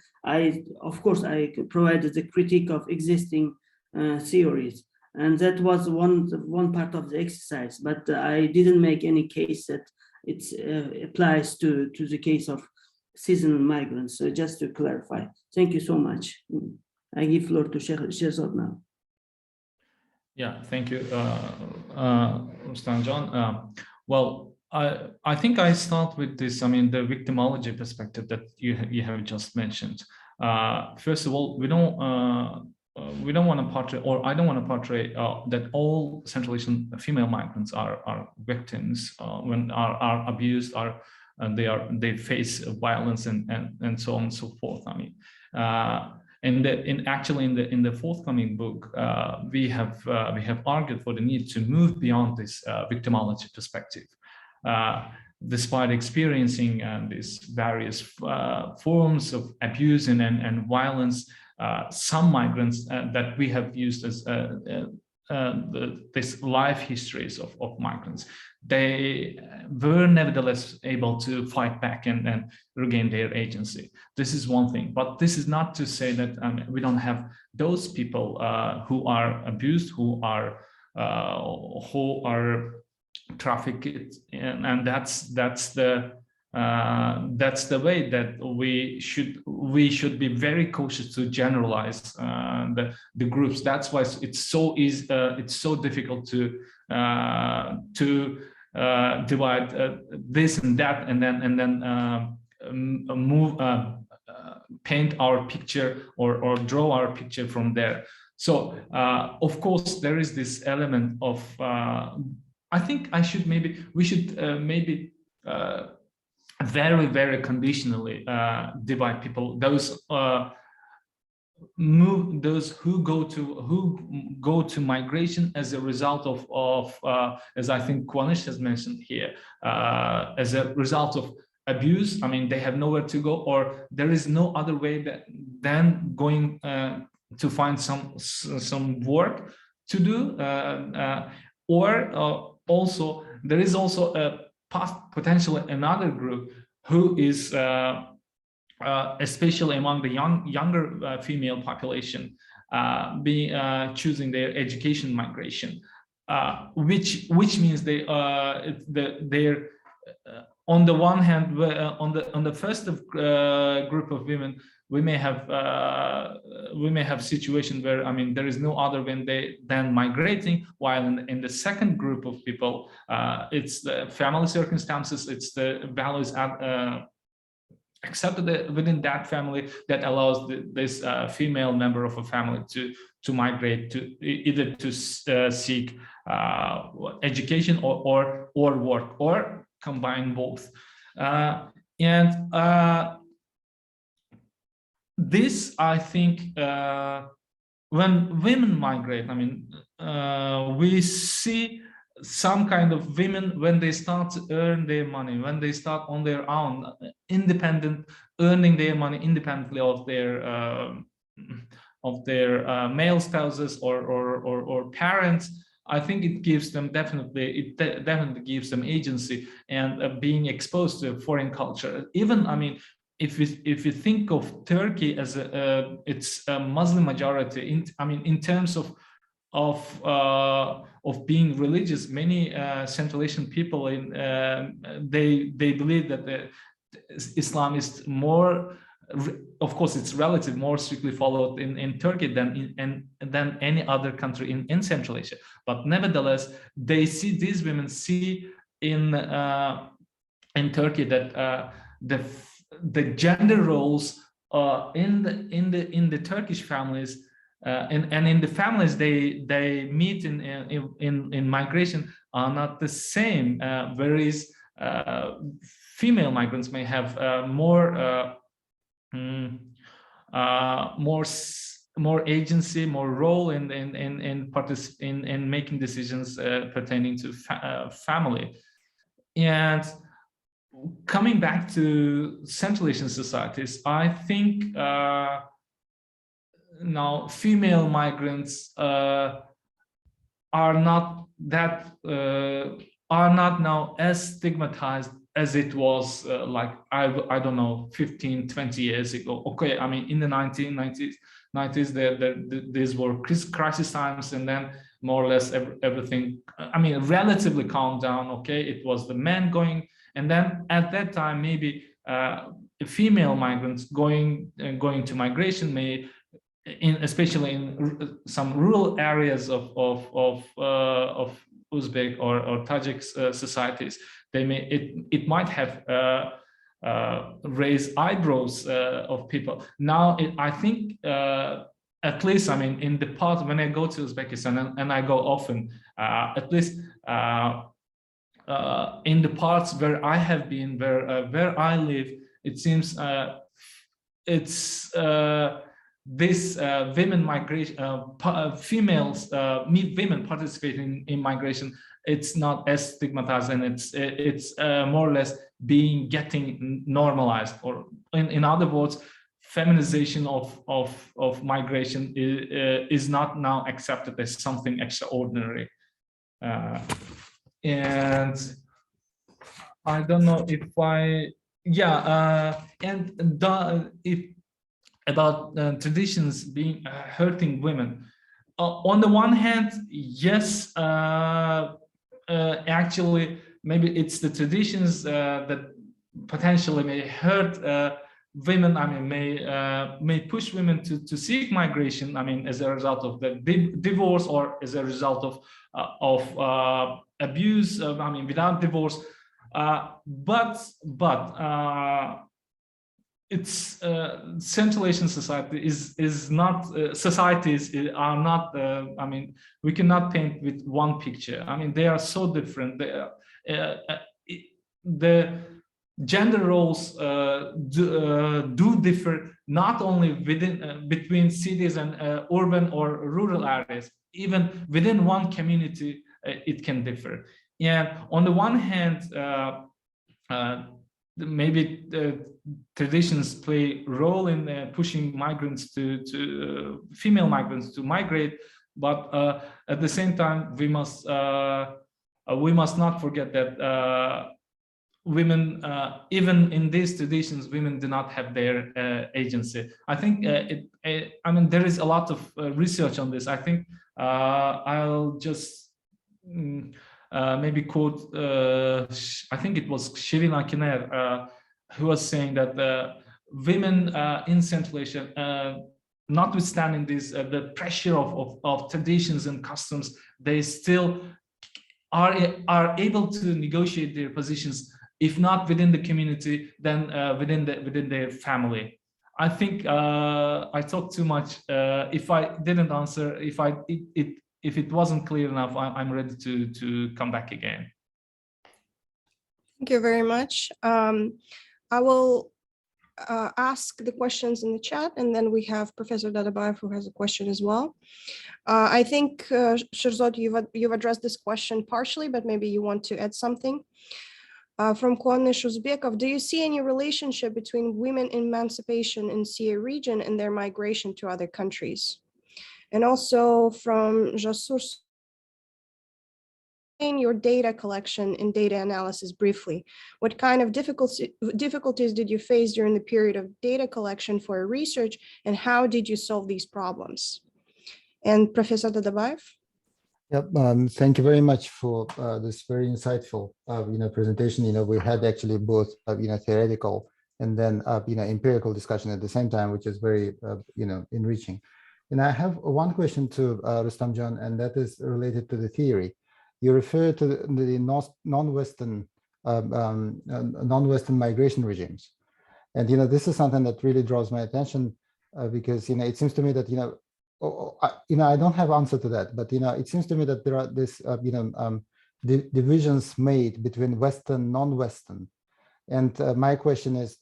of course, I provided the critique of existing theories. And that was one part of the exercise, but I didn't make any case that it applies to the case of seasonal migrants. So just to clarify, thank you so much. I give floor to Sherzod now. Yeah, thank you, Rustamjon. Well, I think I start with this. I mean, the victimology perspective that you have just mentioned. First of all, we don't want to portray, or I don't want to portray that all Central Asian female migrants are victims when are abused, they face violence and so on and so forth. I mean, in the forthcoming book, we have argued for the need to move beyond this victimology perspective. Despite experiencing these various forms of abuse and violence, some migrants that we have used as this life histories of migrants, they were nevertheless able to fight back and regain their agency. This is one thing, but this is not to say that we don't have those people who are abused, who are trafficked, and that's the way that we should be very cautious to generalize the groups. That's why it's so easy, it's so difficult to divide this and that, and then paint our picture or draw our picture from there. So of course there is this element of I think we should very, very conditionally divide people. Those who go to migration as a result of as I think Kwanish has mentioned here, as a result of abuse. I mean, they have nowhere to go, or there is no other way than going to find some work to do, or also there is also a potentially another group who is especially among the younger female population choosing their education migration, which means they're on the one hand, on the first group of women, we may have situations where, I mean, there is no other way than migrating, while in the second group of people, it's the family circumstances, it's the values accepted within that family that allows this female member of a family to migrate, to either to seek education or work, or combine both. This, I think, when women migrate, I mean, we see some kind of women when they start to earn their money, when they start on their own, independent, earning their money independently of their male spouses or parents. I think it gives them definitely gives them agency and being exposed to foreign culture. Even, I mean, if you think of Turkey as it's a Muslim majority, in terms of being religious, many Central Asian people they believe that Islam is more, of course it's relative, more strictly followed in Turkey than any other country in Central Asia. But nevertheless, these women see in Turkey that the gender roles in the Turkish families and in the families they meet in migration are not the same, whereas female migrants may have more agency, more role in making decisions pertaining to family. And coming back to Central Asian societies, I think now female migrants are not now as stigmatized as it was like I don't know 15, 20 years ago. Okay, I mean in the 1990s these were crisis times, and then more or less everything, I mean, relatively calmed down. Okay, it was the men going, and then at that time maybe female migrants going to migration may, especially in some rural areas of Uzbek or Tajik societies, they may it might have raised eyebrows of people. Now I think at least, I mean, in the part when I go to Uzbekistan, and I go often, at least in the parts where I have been, where I live, it seems it's this women migration, females, women participating in migration, it's not as stigmatized, and it's more or less getting normalized, or in other words, feminization of migration is not now accepted as something extraordinary. And I don't know if if about traditions being hurting women. On the one hand, yes, actually, maybe it's the traditions that potentially may hurt women. I mean, may push women to seek migration. I mean, as a result of the divorce, or as a result of abuse. I mean, without divorce. But it's Central Asian society is not societies are not. I mean, we cannot paint with one picture. I mean, they are so different. The gender roles do differ, not only between cities and urban or rural areas. Even within one community, it can differ. And on the one hand, maybe traditions play a role in pushing migrants to female migrants to migrate, but at the same time, we must not forget that women, even in these traditions, women do not have their agency. I think I mean, there is a lot of research on this. I think I'll just maybe quote, I think it was Shirin Akiner, who was saying that women in Central Asia, notwithstanding this, the pressure of traditions and customs, they still are able to negotiate their positions, if not within the community, then within their family. I think I talked too much. If I didn't answer, if it wasn't clear enough, I'm ready to come back again. Thank you very much. I will ask the questions in the chat, and then we have Professor Dadabaev, who has a question as well. I think, Sherzod, you've addressed this question partially, but maybe you want to add something. From Kuanish Uzbekov, do you see any relationship between women emancipation in CA region and their migration to other countries? And also from Jasur, your data collection and data analysis briefly. What kind of difficulties did you face during the period of data collection for research, and how did you solve these problems? And Professor Dadabaev? Yep, thank you very much for this very insightful presentation. We had actually both theoretical and then empirical discussion at the same time, which is very enriching. And I have one question to Rustamjon, and that is related to the theory. You refer to the non-Western migration regimes, and this is something that really draws my attention because it seems to me that I don't have answer to that, but it seems to me that there are this divisions made between Western, non-Western. And my question is,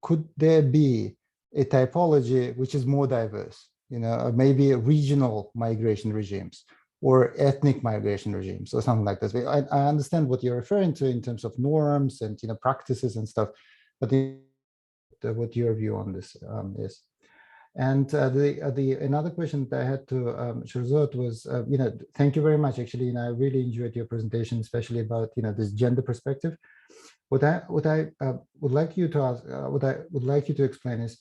could there be a typology which is more diverse, maybe regional migration regimes or ethnic migration regimes or something like this? I understand what you're referring to in terms of norms and practices and stuff, but what your view on this is. And another question that I had to Sherzod was, thank you very much. Actually, I really enjoyed your presentation, especially about this gender perspective. What I would like you to ask, what I would like you to explain is,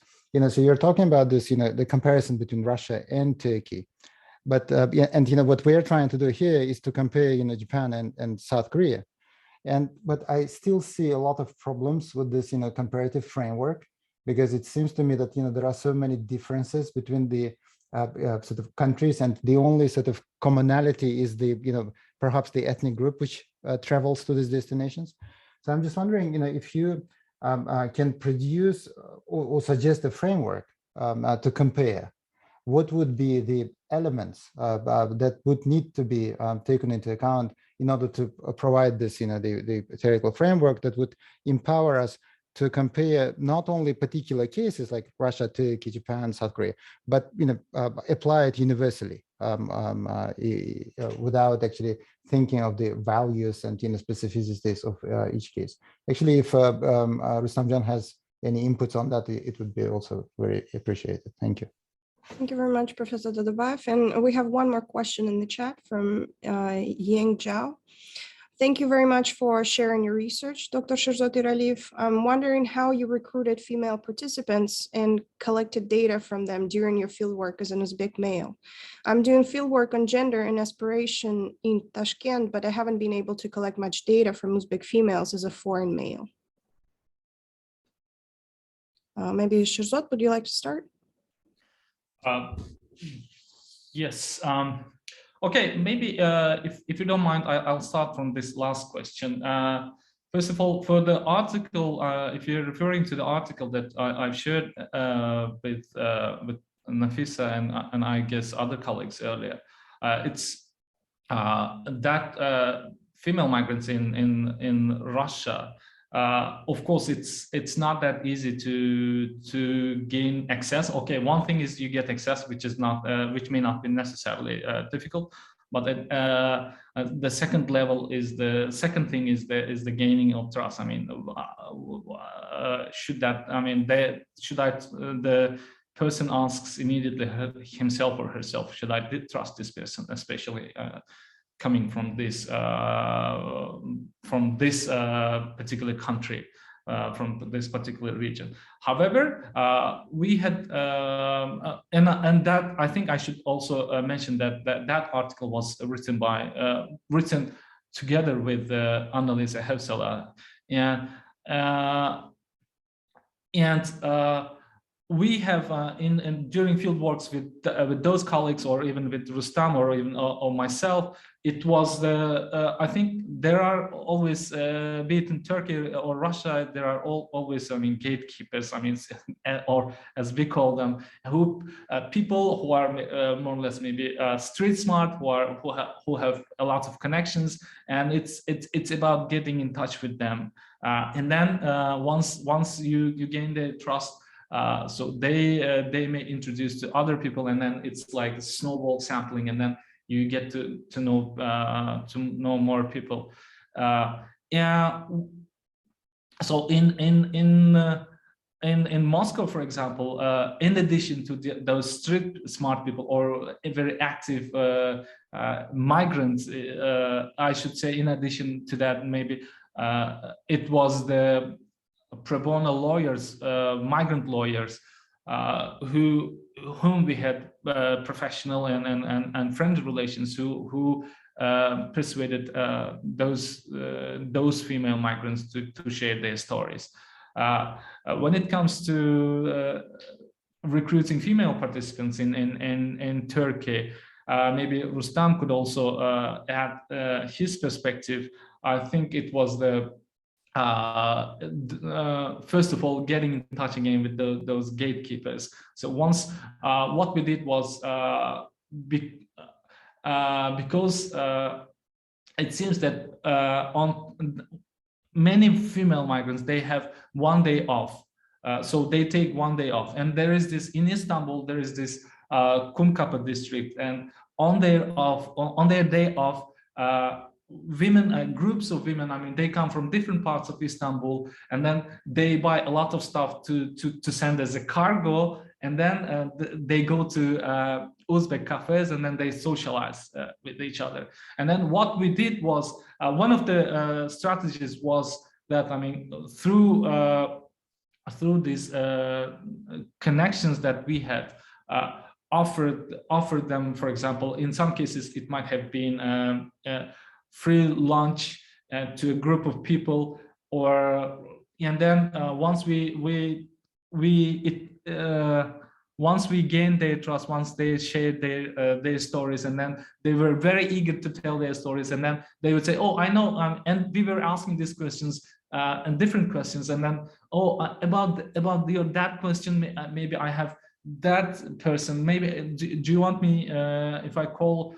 so you're talking about this, the comparison between Russia and Turkey, but what we're trying to do here is to compare, Japan and South Korea, but I still see a lot of problems with this, comparative framework, because it seems to me that there are so many differences between the sort of countries, and the only sort of commonality is the perhaps the ethnic group which travels to these destinations. So I'm just wondering, if you can produce or suggest a framework to compare, what would be the elements that would need to be taken into account in order to provide this, the theoretical framework that would empower us to compare not only particular cases like Russia, Turkey, Japan, South Korea, but apply it universally without actually thinking of the values and specificities of each case. Actually, if Rustamjon has any inputs on that, it would be also very appreciated. Thank you. Thank you very much, Professor Dadabaev. And we have one more question in the chat from Yang Zhao. Thank you very much for sharing your research, Dr. Sherzod Eraliev. I'm wondering how you recruited female participants and collected data from them during your fieldwork as an Uzbek male. I'm doing fieldwork on gender and aspiration in Tashkent, but I haven't been able to collect much data from Uzbek females as a foreign male. Maybe Sherzod, would you like to start? Yes. Okay, maybe if you don't mind, I'll start from this last question. First of all, for the article, if you're referring to the article that I've shared with Nafisa and I guess other colleagues earlier, it's that female migrants in Russia. Of course, it's not that easy to gain access. Okay, one thing is you get access, which is not which may not be necessarily difficult, but the second level is the second thing is the gaining of trust. I mean, the person asks immediately himself or herself, should I trust this person, especially coming from this particular country, from this particular region. However, we had, and that I think I should also mention that article was written together with Annalisa Hevsela, and we have during field works with those colleagues, or even with Rustam, or even or myself, it was I think there are always, be it in Turkey or Russia, there are always, I mean, gatekeepers, I mean, or as we call them, people who are more or less maybe street smart, who have a lot of connections, and it's about getting in touch with them, and then once you gain their trust. So they may introduce to other people, and then it's like snowball sampling, and then you get to know more people. Yeah. So in Moscow, for example, in addition to those street smart people or very active migrants, I should say, in addition to that, maybe it was the pro bono lawyers, migrant lawyers, whom we had professional and friendly relations, who persuaded those female migrants to share their stories. When it comes to recruiting female participants in Turkey, maybe Rustam could also add his perspective. I think it was the first of all, getting in touch again with those gatekeepers. So once what we did was because it seems that on many female migrants, they have 1 day off. So they take 1 day off. And there is this, in Istanbul, there is this Kumkapı district. And on their day off, women, groups of women, I mean, they come from different parts of Istanbul, and then they buy a lot of stuff to send as a cargo. And then they go to Uzbek cafes, and then they socialize with each other. And then what we did was, one of the strategies was that, I mean, through these connections that we had, offered them, for example, in some cases, it might have been free lunch to a group of people, or, and then once once we gained their trust, once they shared their stories, and then they were very eager to tell their stories, and then they would say, oh, I know, and we were asking these questions and different questions, and then, oh, about your that question, maybe I have that person, maybe do you want me if I call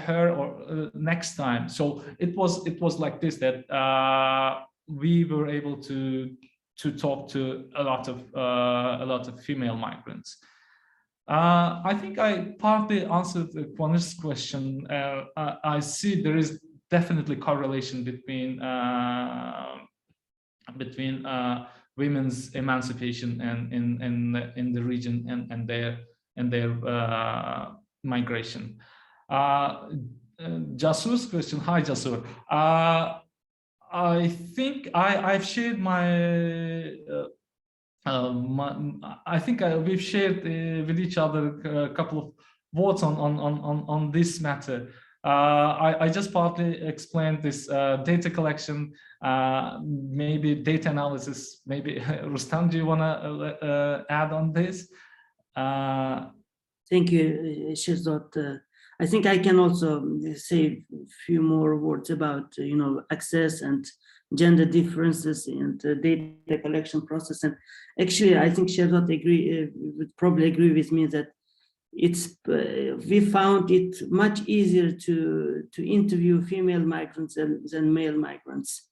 her or next time? So it was like this, that we were able to talk to a lot of female migrants. I think I partly answered the Kwanish's question. I see there is definitely correlation between women's emancipation and in the region and their migration. Jasur's question. Hi, Jasur. I think I've shared I think we've shared with each other a couple of words on this matter. I just partly explained this data collection, maybe data analysis. Maybe Rustam, do you want to add on this? Thank you, Sherzod. I think I can also say a few more words about access and gender differences and the data collection process. And actually, I think Sherzod would probably agree with me that we found it much easier to interview female migrants than male migrants.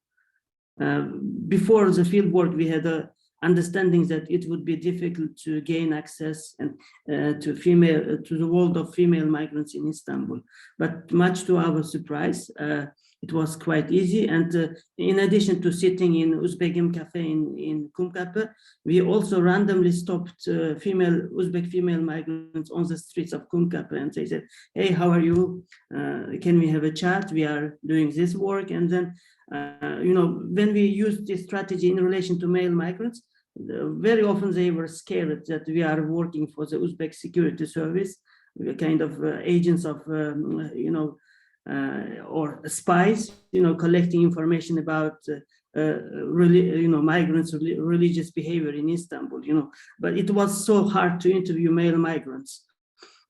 Before the fieldwork, we had a understanding that it would be difficult to gain access and to the world of female migrants in Istanbul. But much to our surprise, it was quite easy. And in addition to sitting in Uzbek cafe in Kumkapı, we also randomly stopped Uzbek female migrants on the streets of Kumkapı, and they said, hey, how are you? Can we have a chat? We are doing this work. And then, when we used this strategy in relation to male migrants, very often they were scared that we are working for the Uzbek security service. We were kind of agents of, or spies, collecting information about, migrants' religious behavior in Istanbul, But it was so hard to interview male migrants.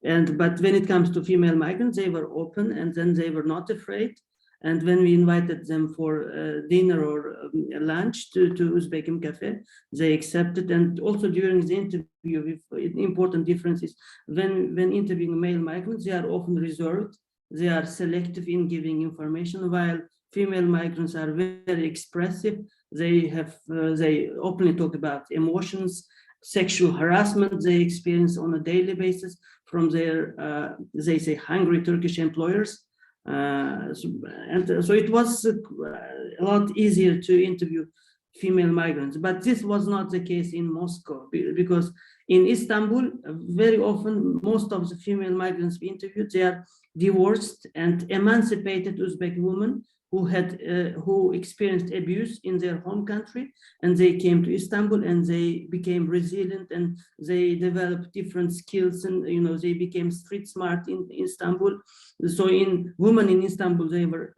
But when it comes to female migrants, they were open, and then they were not afraid. And when we invited them for dinner or lunch to Uzbek cafe, they accepted. And also during the interview, important difference is when interviewing male migrants, they are often reserved. They are selective in giving information, while female migrants are very expressive. They openly talk about emotions, sexual harassment they experience on a daily basis from their, they say, hungry Turkish employers. So it was a lot easier to interview female migrants, but this was not the case in Moscow, because in Istanbul, very often most of the female migrants we interviewed, they are divorced and emancipated Uzbek women who experienced abuse in their home country, and they came to Istanbul and they became resilient and they developed different skills, and they became street smart in Istanbul. So in women in Istanbul, they were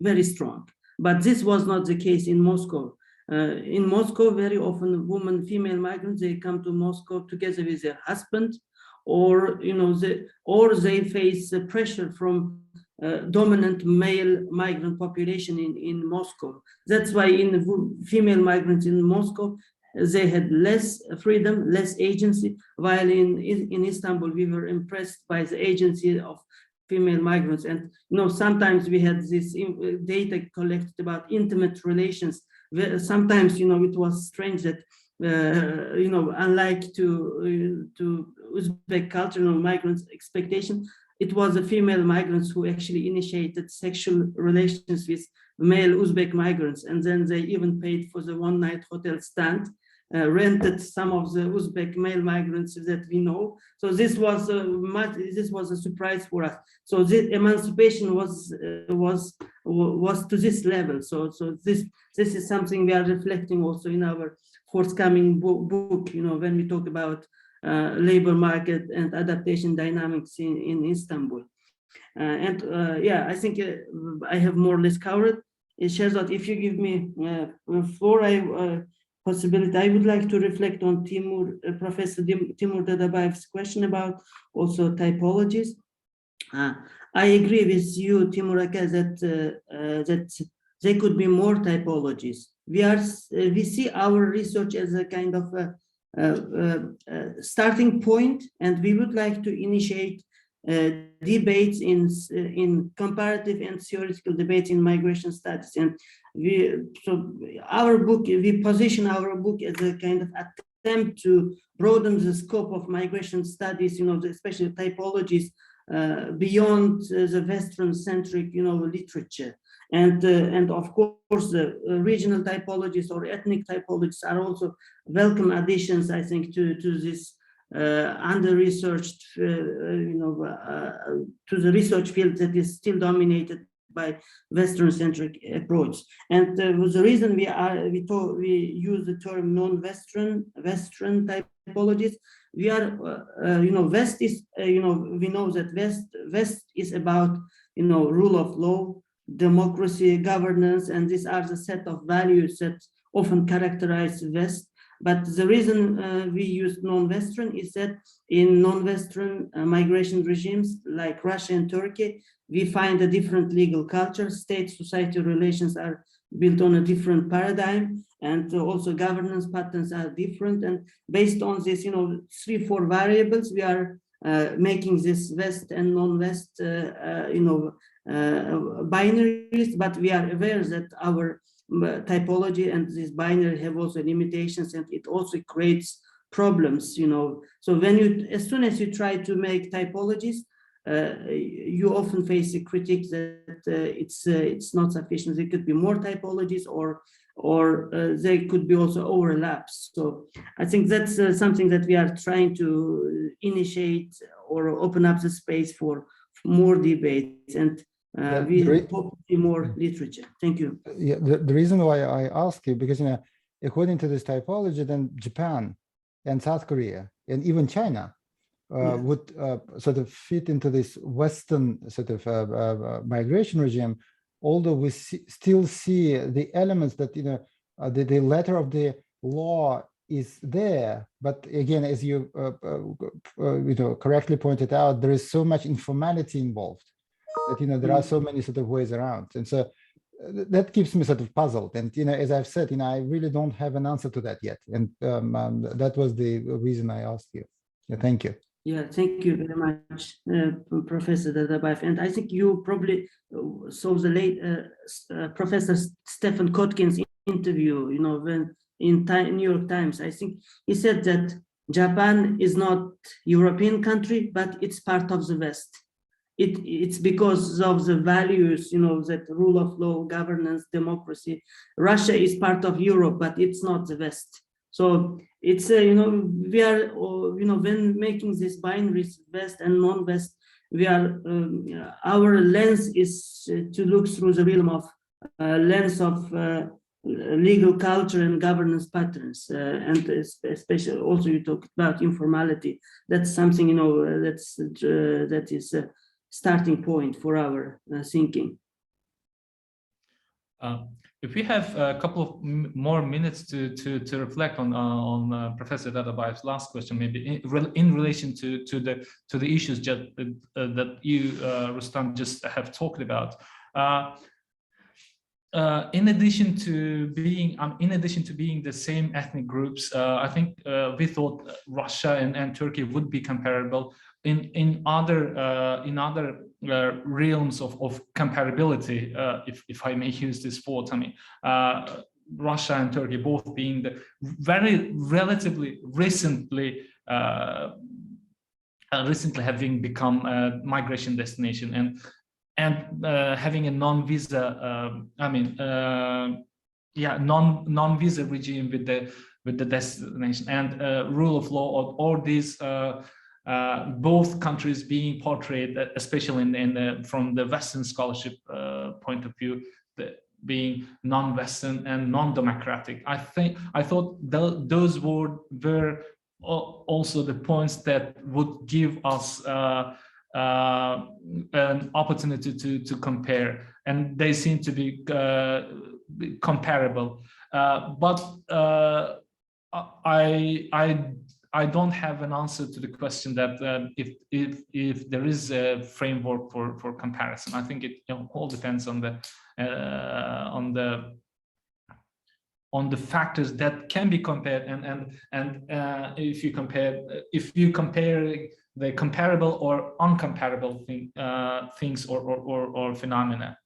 very strong. But this was not the case in Moscow. In Moscow, very often female migrants, they come to Moscow together with their husband, or they face pressure from dominant male migrant population in Moscow. That's why in the female migrants in Moscow, they had less freedom, less agency, while in Istanbul, we were impressed by the agency of female migrants. And sometimes we had this data collected about intimate relations. Sometimes it was strange that unlike to Uzbek cultural migrants' expectation, it was the female migrants who actually initiated sexual relations with male Uzbek migrants, and then they even paid for the one-night hotel stand, rented some of the Uzbek male migrants that we know. So this was a surprise for us. So the emancipation was to this level. So this is something we are reflecting also in our forthcoming book. When we talk about labor market and adaptation dynamics in Istanbul. I think I have more or less covered. Sherzod, if you give me floor, possibility, I would like to reflect on Professor Timur Dadabaev's question about also typologies. I agree with you, Timur, that there could be more typologies. We see our research as a kind of starting point, and we would like to initiate debates in comparative and theoretical debates in migration studies. And we position our book as a kind of attempt to broaden the scope of migration studies, especially typologies beyond the Western-centric, literature. And of course, the regional typologies or ethnic typologies are also welcome additions, I think, to this under-researched, to the research field that is still dominated by Western-centric approach. And the reason we use the term non-Western, Western typologies, we are, West is, we know that West is about, rule of law, democracy, governance, and these are the set of values that often characterize West. But the reason we use non-Western is that in non-Western migration regimes like Russia and Turkey, we find a different legal culture. State-society relations are built on a different paradigm, and also governance patterns are different. And based on this, 3-4 variables, we are making this West and non-West, binaries. But we are aware that our typology and this binary have also limitations, and it also creates problems. So when as soon as you try to make typologies, you often face a critique that it's not sufficient. There could be more typologies, or there could be also overlaps. So I think that's something that we are trying to initiate or open up the space for more debates, and we hope to see more literature. Thank you. Yeah, the reason why I ask you, because according to this typology, then Japan and South Korea and even China would sort of fit into this Western sort of migration regime, although we still see the elements that the letter of the law is there, but again, as you correctly pointed out, there is so much informality involved that there are so many sort of ways around, and so that keeps me sort of puzzled. And as I've said, I really don't have an answer to that yet, and that was the reason I asked you. Thank you. Yeah, thank you very much, Professor Dadabaev. And I think you probably saw the late Professor Stephen Kotkin's interview, when in New York Times. I think he said that Japan is not European country, but it's part of the West. It's because of the values, that rule of law, governance, democracy. Russia is part of Europe, but it's not the West. So it's, we are, when making this binaries, West and non-West, we are, our lens is to look through the realm of lens of legal culture and governance patterns, and especially also you talked about informality. That's something, that is a starting point for our thinking. If we have a couple of more minutes to reflect on Professor Dadabaev's last question, maybe in relation to the issues that you, Rustam, just have talked about. In addition to being the same ethnic groups, I think we thought Russia and Turkey would be comparable. in other realms of comparability, if I may use this word, I mean, Russia and Turkey both being the very relatively recently having become a migration destination and having a non-visa, non-visa regime with the destination and rule of law, or these both countries being portrayed, especially from the Western scholarship point of view, being non-Western and non-democratic. I thought those were also the points that would give us an opportunity to compare, and they seem to be comparable. But I don't have an answer to the question that if there is a framework for comparison. I think it all depends on the factors that can be compared, and if you compare the comparable or uncomparable things or phenomena.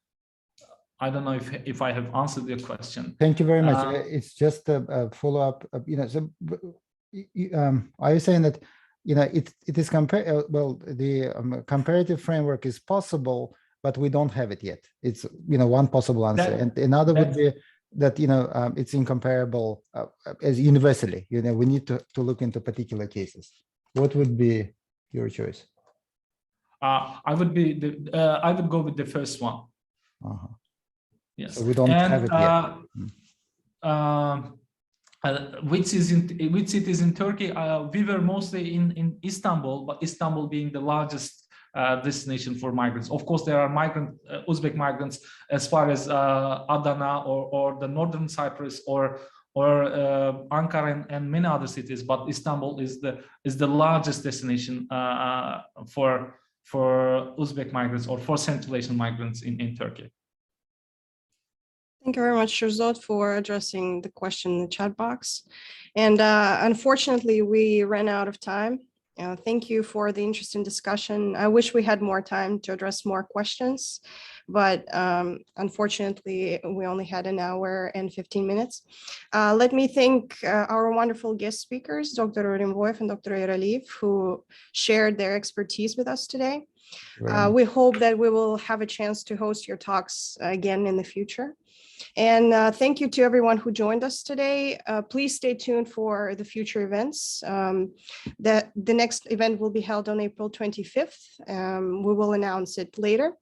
I don't know if I have answered your question. Thank you very much. It's just a follow-up. So are you saying that it is the comparative framework is possible, but we don't have it yet? It's one possible answer, and another would be that it's incomparable as universally. We need to look into particular cases. What would be your choice? I would go with the first one. Yes, so we don't have it yet. Which cities in Turkey? We were mostly in Istanbul, but Istanbul being the largest destination for migrants. Of course, there are Uzbek migrants as far as Adana or the northern Cyprus or Ankara and many other cities, but Istanbul is the largest destination for Uzbek migrants or for Central Asian migrants in Turkey. Thank you very much, Sherzod, for addressing the question in the chat box. And unfortunately, we ran out of time. Thank you for the interesting discussion. I wish we had more time to address more questions, but unfortunately, we only had an hour and 15 minutes. Let me thank our wonderful guest speakers, Dr. Urinboyev and Dr. Eraliev, who shared their expertise with us today. We hope that we will have a chance to host your talks again in the future. And thank you to everyone who joined us today. Please stay tuned for the future events. The next event will be held on April 25th. We will announce it later.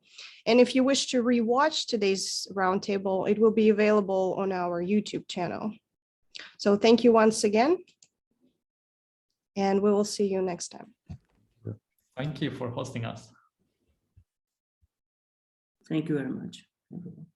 And if you wish to rewatch today's roundtable, it will be available on our YouTube channel. So thank you once again. And we will see you next time. Thank you for hosting us. Thank you very much, everyone.